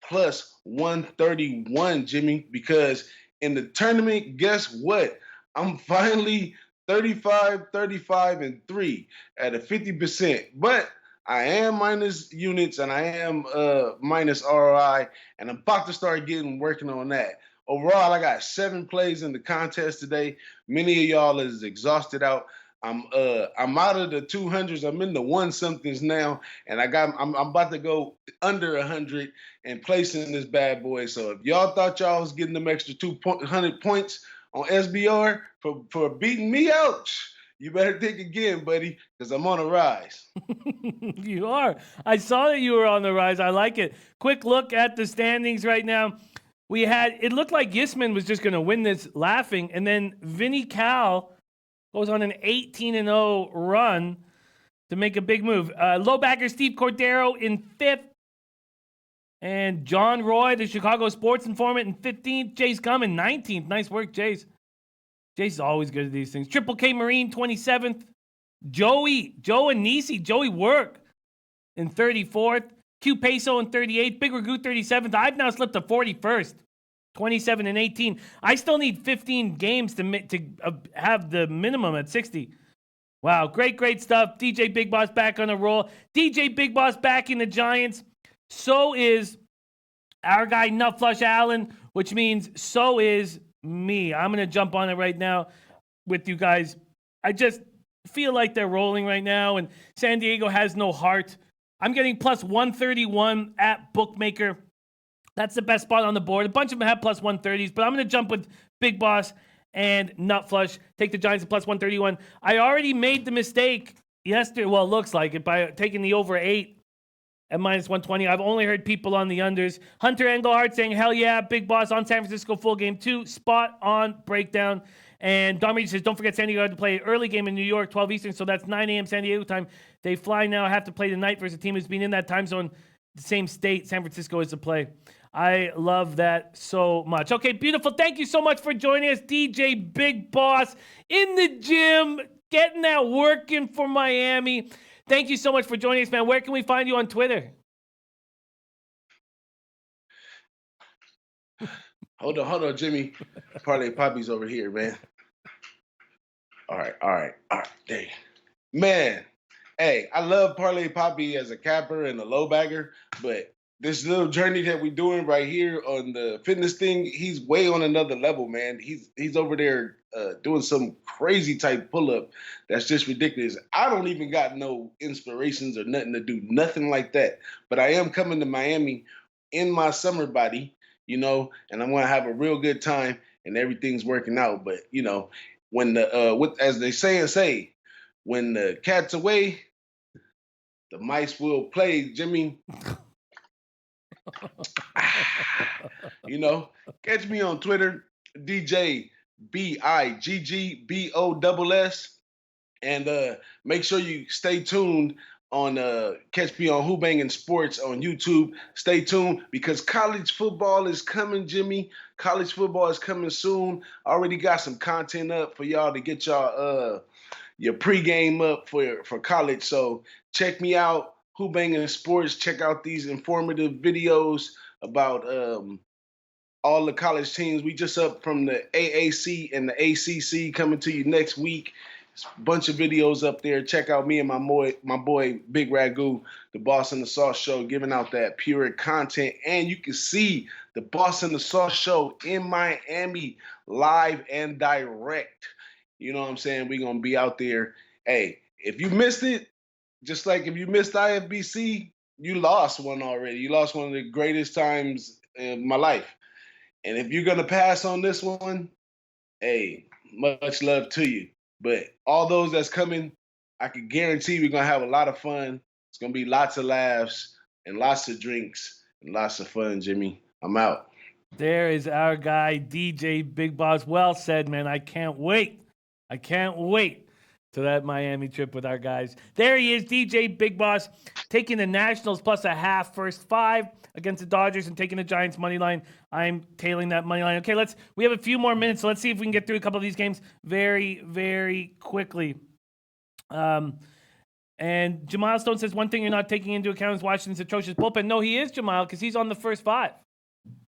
plus 131, Jimmy, because in the tournament, guess what? I'm finally 35-3 at a 50%. But I am minus units and I am minus ROI, and I'm about to start working on that. Overall, I got 7 plays in the contest today. Many of y'all is exhausted out. I'm out of the 200s. I'm in the 1-somethings now, and I'm about to go under 100 and placing this bad boy. So if y'all thought y'all was getting them extra 200 points on SBR for beating me out, you better think again, buddy, because I'm on a rise. You are. I saw that you were on the rise. I like it. Quick look at the standings right now. It looked like Gisman was just going to win this laughing, and then Vinny Cal goes on an 18-0 run to make a big move. Low backer Steve Cordero in 5th. And John Roy, the Chicago sports informant, in 15th. Chase Gum in 19th. Nice work, Chase. Chase is always good at these things. Triple K Marine, 27th. Joe and Nisi, Joey Work in 34th. Q Peso in 38th. Big Ragu, 37th. I've now slipped to 41st. 27-18. I still need 15 games to have the minimum at 60. Wow, great stuff. DJ Big Boss back on a roll. DJ Big Boss back in the Giants. So is our guy Nut Flush Allen, which means so is me. I'm going to jump on it right now with you guys. I just feel like they're rolling right now, and San Diego has no heart. I'm getting plus 131 at Bookmaker. That's the best spot on the board. A bunch of them have plus 130s, but I'm going to jump with Big Boss and Nut Flush. Take the Giants at plus 131. I already made the mistake yesterday. Well, it looks like it by taking the over 8 at minus 120. I've only heard people on the unders. Hunter Engelhardt saying, hell yeah, Big Boss on San Francisco full game 2. Spot on breakdown. And Don Reed says, don't forget San Diego had to play an early game in New York, 12 Eastern, so that's 9 a.m. San Diego time. They fly now, have to play tonight versus a team who's been in that time zone, the same state. San Francisco is to play. I love that so much. Okay, beautiful. Thank you so much for joining us, DJ Big Boss, in the gym, getting that working for Miami. Thank you so much for joining us, man. Where can we find you on Twitter? Hold on, Jimmy. Parlay Poppy's over here, man. All right. There. Man, hey, I love Parlay Poppy as a capper and a low bagger, but this little journey that we're doing right here on the fitness thing, he's way on another level, man. He's over there doing some crazy type pull-up that's just ridiculous. I don't even got no inspirations or nothing to do, nothing like that. But I am coming to Miami in my summer body, and I'm gonna have a real good time and everything's working out. But when as they say, when the cat's away, the mice will play, Jimmy. Catch me on Twitter, DJ BIGGBOSS, and make sure you stay tuned on catch me on Who Bangin' Sports on YouTube. Stay tuned because college football is coming, Jimmy. College football is coming soon. Already got some content up for y'all to get y'all your pregame up for college. So check me out, Who Bangin' Sports. Check out these informative videos about all the college teams. We just up from the AAC and the ACC coming to you next week. It's a bunch of videos up there. Check out me and my boy Big Ragu, the Boss and the Sauce Show, giving out that pure content. And you can see the Boss and the Sauce Show in Miami live and direct. You know what I'm saying? We're going to be out there. Hey, if you missed it, just like if you missed IFBC, you lost one already. You lost one of the greatest times in my life. And if you're going to pass on this one, hey, much love to you. But all those that's coming, I can guarantee we're going to have a lot of fun. It's going to be lots of laughs and lots of drinks and lots of fun, Jimmy. I'm out. There is our guy, DJ Big Boss. Well said, man. I can't wait to that Miami trip with our guys. There he is, DJ Big Boss, taking the Nationals plus a half first 5 against the Dodgers and taking the Giants money line. I'm tailing that money line. Okay, we have a few more minutes, so let's see if we can get through a couple of these games very, very quickly. And Jamal Stone says, one thing you're not taking into account is Washington's atrocious bullpen. No, he is, Jamal, because he's on the first 5.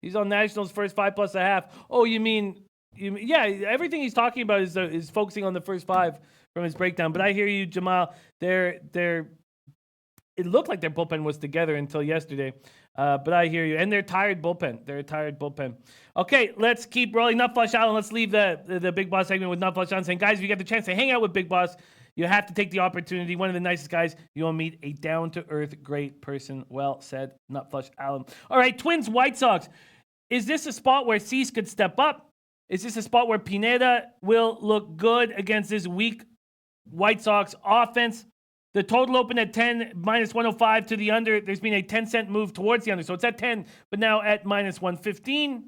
He's on Nationals first 5 plus a half. Oh, you mean yeah, everything he's talking about is focusing on the first 5 from his breakdown. But I hear you, Jamal. It looked like their bullpen was together until yesterday. But I hear you. And they're tired bullpen. Okay, let's keep rolling. Nut Flush Allen. Let's leave the Big Boss segment with Nut Flush Allen saying, guys, if you get the chance to hang out with Big Boss, you have to take the opportunity. One of the nicest guys. You'll meet a down-to-earth, great person. Well said, Nut Flush Allen. All right, Twins, White Sox. Is this a spot where Cease could step up? Is this a spot where Pineda will look good against this weak White Sox offense? The total opened at 10, minus 105 to the under. There's been a 10-cent move towards the under. So it's at 10, but now at minus 115.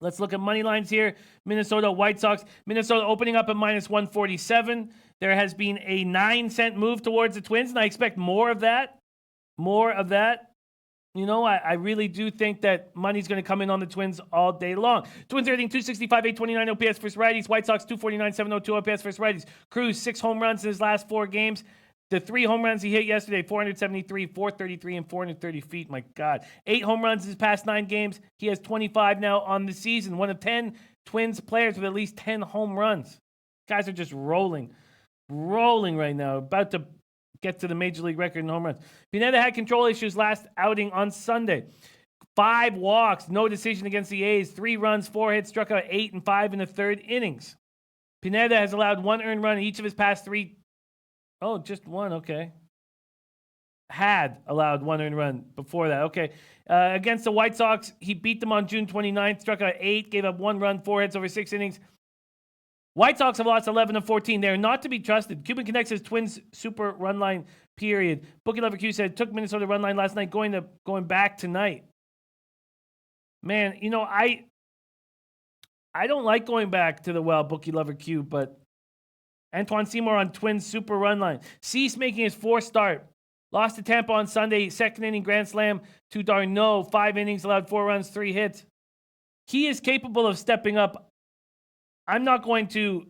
Let's look at money lines here. Minnesota, White Sox. Minnesota opening up at minus 147. There has been a 9-cent move towards the Twins, and I expect more of that. I really do think that money's going to come in on the Twins all day long. Twins are hitting 265, 829 OPS versus righties. White Sox 249, 702 OPS versus righties. Cruz 6 home runs in his last 4 games. The 3 home runs he hit yesterday, 473, 433, and 430 feet. My God. 8 home runs in his past 9 games. He has 25 now on the season. One of 10 Twins players with at least 10 home runs. Guys are just rolling right now. About to get to the major league record in home runs. Pineda had control issues last outing on Sunday. 5 walks, no decision against the A's. 3 runs, 4 hits, struck out 8 and 5 in the 3rd innings. Pineda has allowed 1 earned run in each of his past 3. Oh, just 1, okay. had allowed 1 earned run before that. Okay. Against the White Sox, he beat them on June 29th, struck out 8, gave up 1 run, 4 hits over 6 innings. White Sox have lost 11 of 14. They are not to be trusted. Cuban Connect says Twins super run line, period. Bookie Lover Q said took Minnesota run line last night, going back tonight. Man, I don't like going back to the well, Bookie Lover Q, but Antoine Seymour on Twins super run line. Cease making his 4th start. Lost to Tampa on Sunday, 2nd inning grand slam to d'Arnaud. 5 innings, allowed 4 runs, 3 hits. He is capable of stepping up. I'm not going to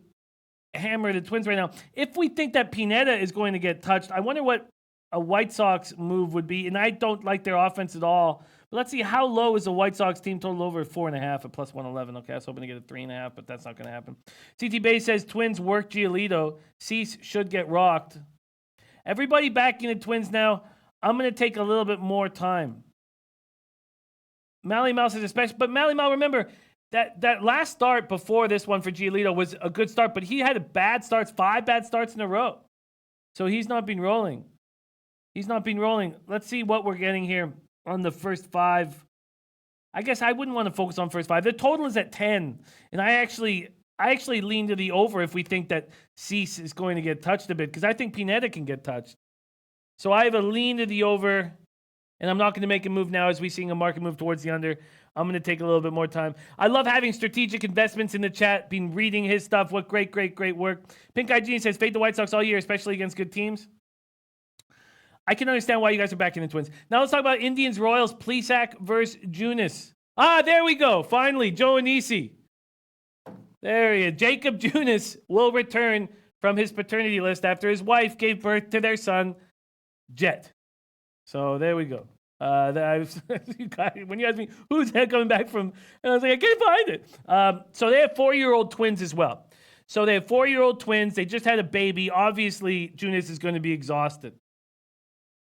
hammer the Twins right now. If we think that Pineda is going to get touched, I wonder what a White Sox move would be. And I don't like their offense at all. But let's see, how low is the White Sox team total over 4.5 at plus 111? Okay, I was hoping to get a 3.5, but that's not going to happen. CT Bay says Twins work Giolito. Cease should get rocked. Everybody backing the Twins now. I'm going to take a little bit more time. Mally Mal says especially, but Mally Mal, remember that last start before this one for Giolito was a good start, but he had 5 bad starts in a row. So he's not been rolling. Let's see what we're getting here on the first 5. I guess I wouldn't want to focus on first 5. The total is at 10, and I actually lean to the over if we think that Cease is going to get touched a bit, because I think Pineda can get touched. So I have a lean to the over, and I'm not going to make a move now as we see a market move towards the under. I'm going to take a little bit more time. I love having strategic investments in the chat. Been reading his stuff. What great work. Pink Eye Genie says, fade the White Sox all year, especially against good teams. I can understand why you guys are backing the Twins. Now let's talk about Indians Royals, Plesac versus Junis. There we go. Finally, Joe Anisi. There he is. Jacob Junis will return from his paternity list after his wife gave birth to their son, Jet. So there we go. When you asked me, who's that coming back from? And I was like, I can't find it. So they have 4-year-old twins as well. So they have 4-year-old twins. They just had a baby. Obviously, Junis is going to be exhausted.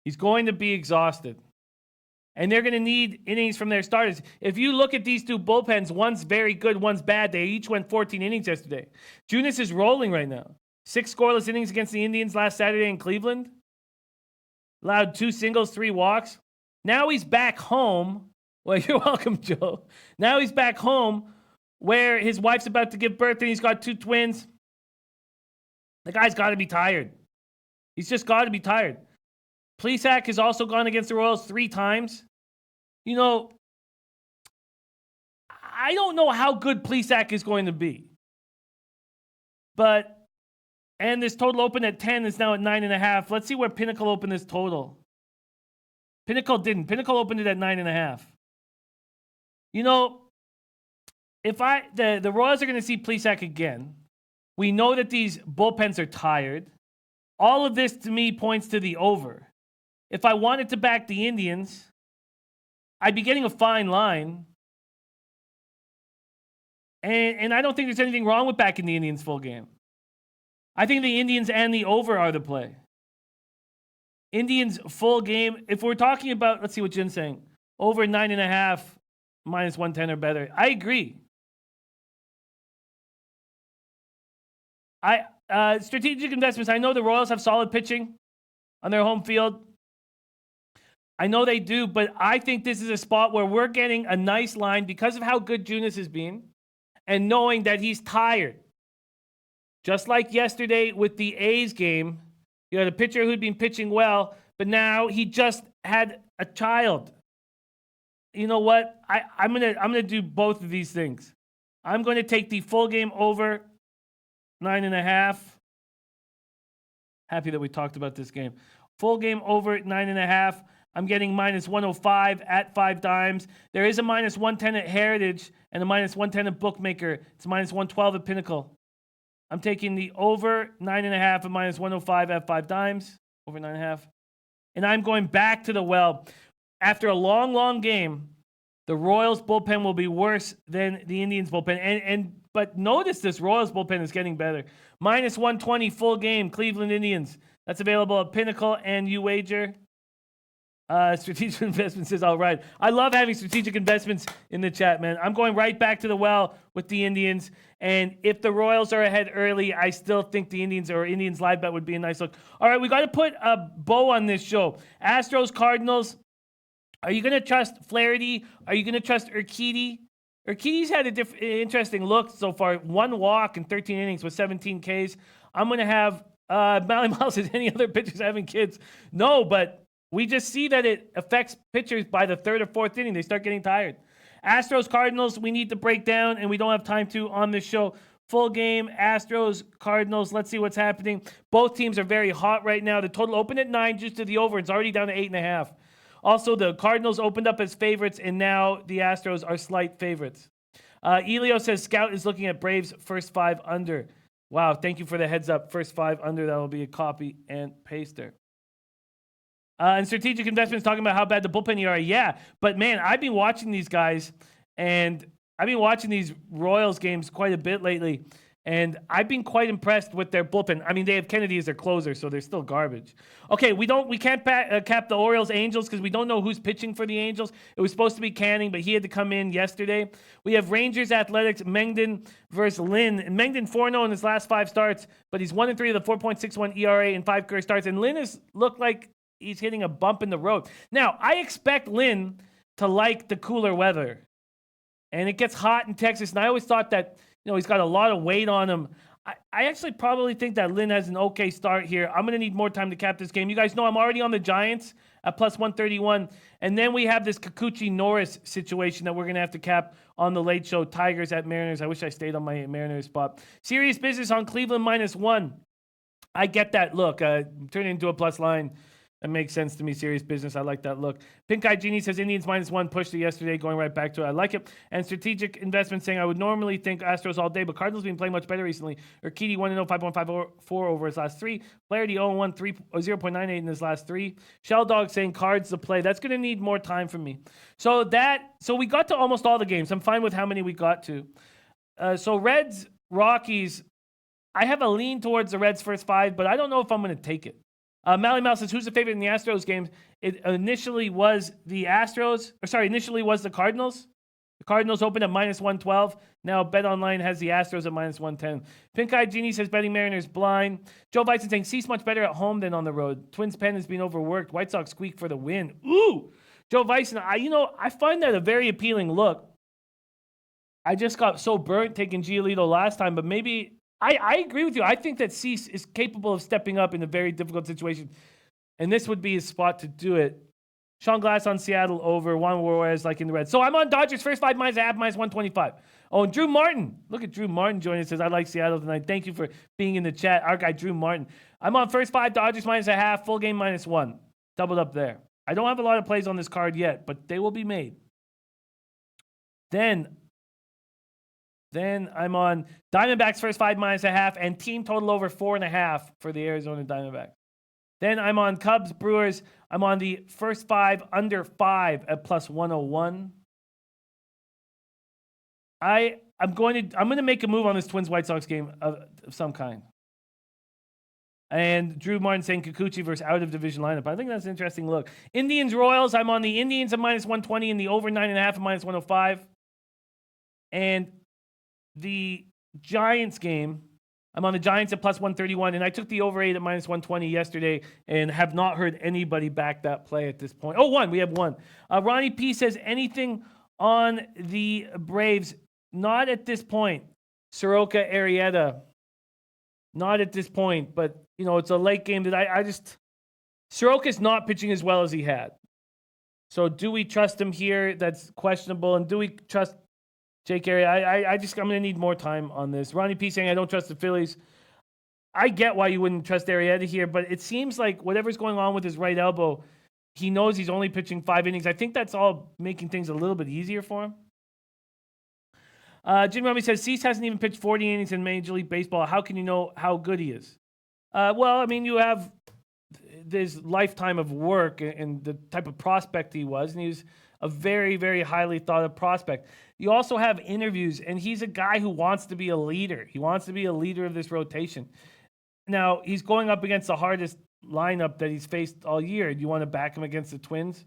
He's going to be exhausted. And they're going to need innings from their starters. If you look at these 2 bullpens, one's very good, one's bad. They each went 14 innings yesterday. Junis is rolling right now. 6 scoreless innings against the Indians last Saturday in Cleveland. Allowed 2 singles, 3 walks. Now he's back home. Well, you're welcome, Joe. Now he's back home where his wife's about to give birth and he's got 2 twins. The guy's got to be tired. He's just got to be tired. Plesac has also gone against the Royals 3 times. I don't know how good Plesac is going to be. And this total opened at 10 is now at 9.5. Let's see where Pinnacle opened this total. Pinnacle didn't. Pinnacle opened it at 9.5. If the Royals are going to see Plesac again, we know that these bullpens are tired. All of this to me points to the over. If I wanted to back the Indians, I'd be getting a fine line. And I don't think there's anything wrong with backing the Indians full game. I think the Indians and the over are the play. Indians full game. If we're talking about, let's see what Jin's saying. Over 9.5, minus 110 or better. I agree. Strategic investments. I know the Royals have solid pitching on their home field. I know they do, but I think this is a spot where we're getting a nice line because of how good Junis has been and knowing that he's tired. Just like yesterday with the A's game, you had a pitcher who'd been pitching well, but now he just had a child. You know what? I'm gonna do both of these things. I'm going to take the full game over 9.5. Happy that we talked about this game. Full game over 9.5. I'm getting minus 105 at 5 dimes. There is a minus 110 at Heritage and a minus 110 at Bookmaker. It's minus 112 at Pinnacle. I'm taking the over 9.5 and minus 105 at 5 dimes. Over 9.5. And I'm going back to the well. After a long game, the Royals bullpen will be worse than the Indians bullpen. But notice this Royals bullpen is getting better. Minus 120 full game, Cleveland Indians. That's available at Pinnacle and UWager. Strategic investment says, all right. I love having strategic investments in the chat, man. I'm going right back to the well with the Indians. And if the Royals are ahead early, I still think the Indians live bet would be a nice look. All right, we got to put a bow on this show. Astros, Cardinals. Are you going to trust Flaherty? Are you going to trust Urquidy? Urquidy's had an interesting look so far. 1 walk in 13 innings with 17 Ks. I'm going to have Mally Miles. Is any other pitchers having kids? No, but we just see that it affects pitchers by the 3rd or 4th inning. They start getting tired. Astros, Cardinals, we need to break down, and we don't have time to on this show. Full game, Astros, Cardinals. Let's see what's happening. Both teams are very hot right now. The total opened at 9 just to the over. It's already down to 8.5. Also, the Cardinals opened up as favorites, and now the Astros are slight favorites. Elio says Scout is looking at Braves first 5 under. Wow, thank you for the heads up. First 5 under, that will be a copy and paster. And strategic investments talking about how bad the bullpen are. Yeah, but man, I've been watching these guys, and I've been watching these Royals games quite a bit lately, and I've been quite impressed with their bullpen. I mean, they have Kennedy as their closer, so they're still garbage. Okay, we can't cap the Orioles Angels because we don't know who's pitching for the Angels. It was supposed to be Canning, but he had to come in yesterday. We have Rangers Athletics, Mengden versus Lynn. And Mengden 4-0 in his last 5 starts, but he's 1-3 with a 4.61 ERA in 5 career starts. And Lynn has looked like he's hitting a bump in the road. Now, I expect Lynn to like the cooler weather. And it gets hot in Texas. And I always thought that, he's got a lot of weight on him. I actually probably think that Lynn has an okay start here. I'm going to need more time to cap this game. You guys know I'm already on the Giants at plus 131. And then we have this Kikuchi-Norris situation that we're going to have to cap on the late show. Tigers at Mariners. I wish I stayed on my Mariners spot. Serious business on Cleveland -1. I get that look. Turn it into a plus line. That makes sense to me. Serious business. I like that look. Pink Eye Genie says Indians -1 pushed it yesterday, going right back to it. I like it. And strategic investment saying I would normally think Astros all day, but Cardinals been playing much better recently. Urquidy 1-0, 5.54 over his last 3. Flaherty 0-1, 0.98 in his last 3. Shell Dog saying Cards to play. That's going to need more time from me. So we got to almost all the games. I'm fine with how many we got to. So Reds, Rockies. I have a lean towards the Reds first 5, but I don't know if I'm going to take it. Mally Mouse says, who's the favorite in the Astros games? It initially was the Cardinals. The Cardinals opened at -112. Now BetOnline has the Astros at -110. Pink Eye Genie says, betting Mariners blind. Joe Bison saying, Cease much better at home than on the road. Twins pen has been overworked. White Sox squeak for the win. Ooh! Joe Bison, I find that a very appealing look. I just got so burnt taking Giolito last time, but maybe... I agree with you. I think that Cease is capable of stepping up in a very difficult situation, and this would be his spot to do it. Sean Glass on Seattle over. Juan Juarez like in the Reds. So I'm on Dodgers first 5 -125. Oh, and Drew Martin. Look at Drew Martin joining us. Says, I like Seattle tonight. Thank you for being in the chat. Our guy, Drew Martin. I'm on first 5 Dodgers -0.5. Full game -1. Doubled up there. I don't have a lot of plays on this card yet, but they will be made. Then I'm on Diamondbacks first 5 -0.5 and team total over 4.5 for the Arizona Diamondbacks. Then I'm on Cubs, Brewers. I'm on the first 5 under 5 at plus 101. I'm going to make a move on this Twins White Sox game of some kind. And Drew Martin saying Kikuchi versus out of division lineup. I think that's an interesting look. Indians Royals. I'm on the Indians at -120 and the over 9.5 at -105. And the Giants game, I'm on the Giants at plus 131, and I took the over 8 at -120 yesterday and have not heard anybody back that play at this point. Oh, one. We have one. Ronnie P says, anything on the Braves? Not at this point. Soroka, Arrieta. Not at this point, but, it's a late game that I just... Soroka's not pitching as well as he had. So do we trust him here? That's questionable. And do we trust Jake Arrieta? I'm going to need more time on this. Ronnie P saying, I don't trust the Phillies. I get why you wouldn't trust Arrieta here, but it seems like whatever's going on with his right elbow, he knows he's only pitching 5 innings. I think that's all making things a little bit easier for him. Jim Rummy says, Cease hasn't even pitched 40 innings in Major League Baseball. How can you know how good he is? You have this lifetime of work and the type of prospect he was, and he was a very, very highly thought of prospect. You also have interviews, and he's a guy who wants to be a leader. He wants to be a leader of this rotation. Now, he's going up against the hardest lineup that he's faced all year. Do you want to back him against the Twins?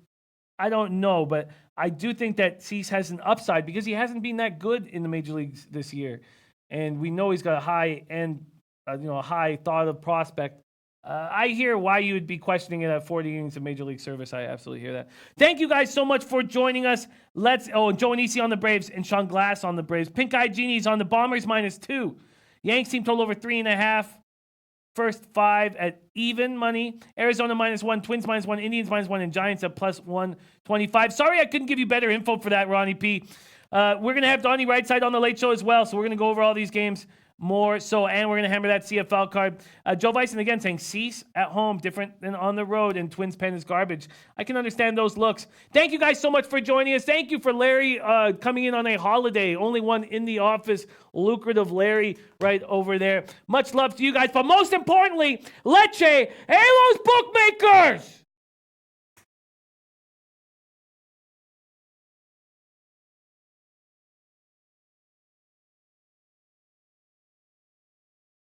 I don't know, but I do think that Cease has an upside because he hasn't been that good in the major leagues this year. And we know he's got a high thought of prospect. I hear why you would be questioning it at 40 innings of Major League service. I absolutely hear that. Thank you guys so much for joining us. Joe Anisi on the Braves and Sean Glass on the Braves. Pink Eye Genie's on the Bombers -2. Yanks team total over 3.5. First 5 at even money. Arizona -1, Twins -1, Indians -1, and Giants at +125. Sorry I couldn't give you better info for that, Ronnie P. We're going to have Donnie Rightside on the Late Show as well, so we're going to go over all these games more so, and we're going to hammer that CFL card. Joe Bison again saying Cease at home different than on the road, and Twins pen is garbage. I can understand those looks. Thank you guys so much for joining us. Thank you for Larry coming in on a holiday, only one in the office, lucrative Larry right over there. Much love to you guys, but most importantly, Leche, hey those bookmakers!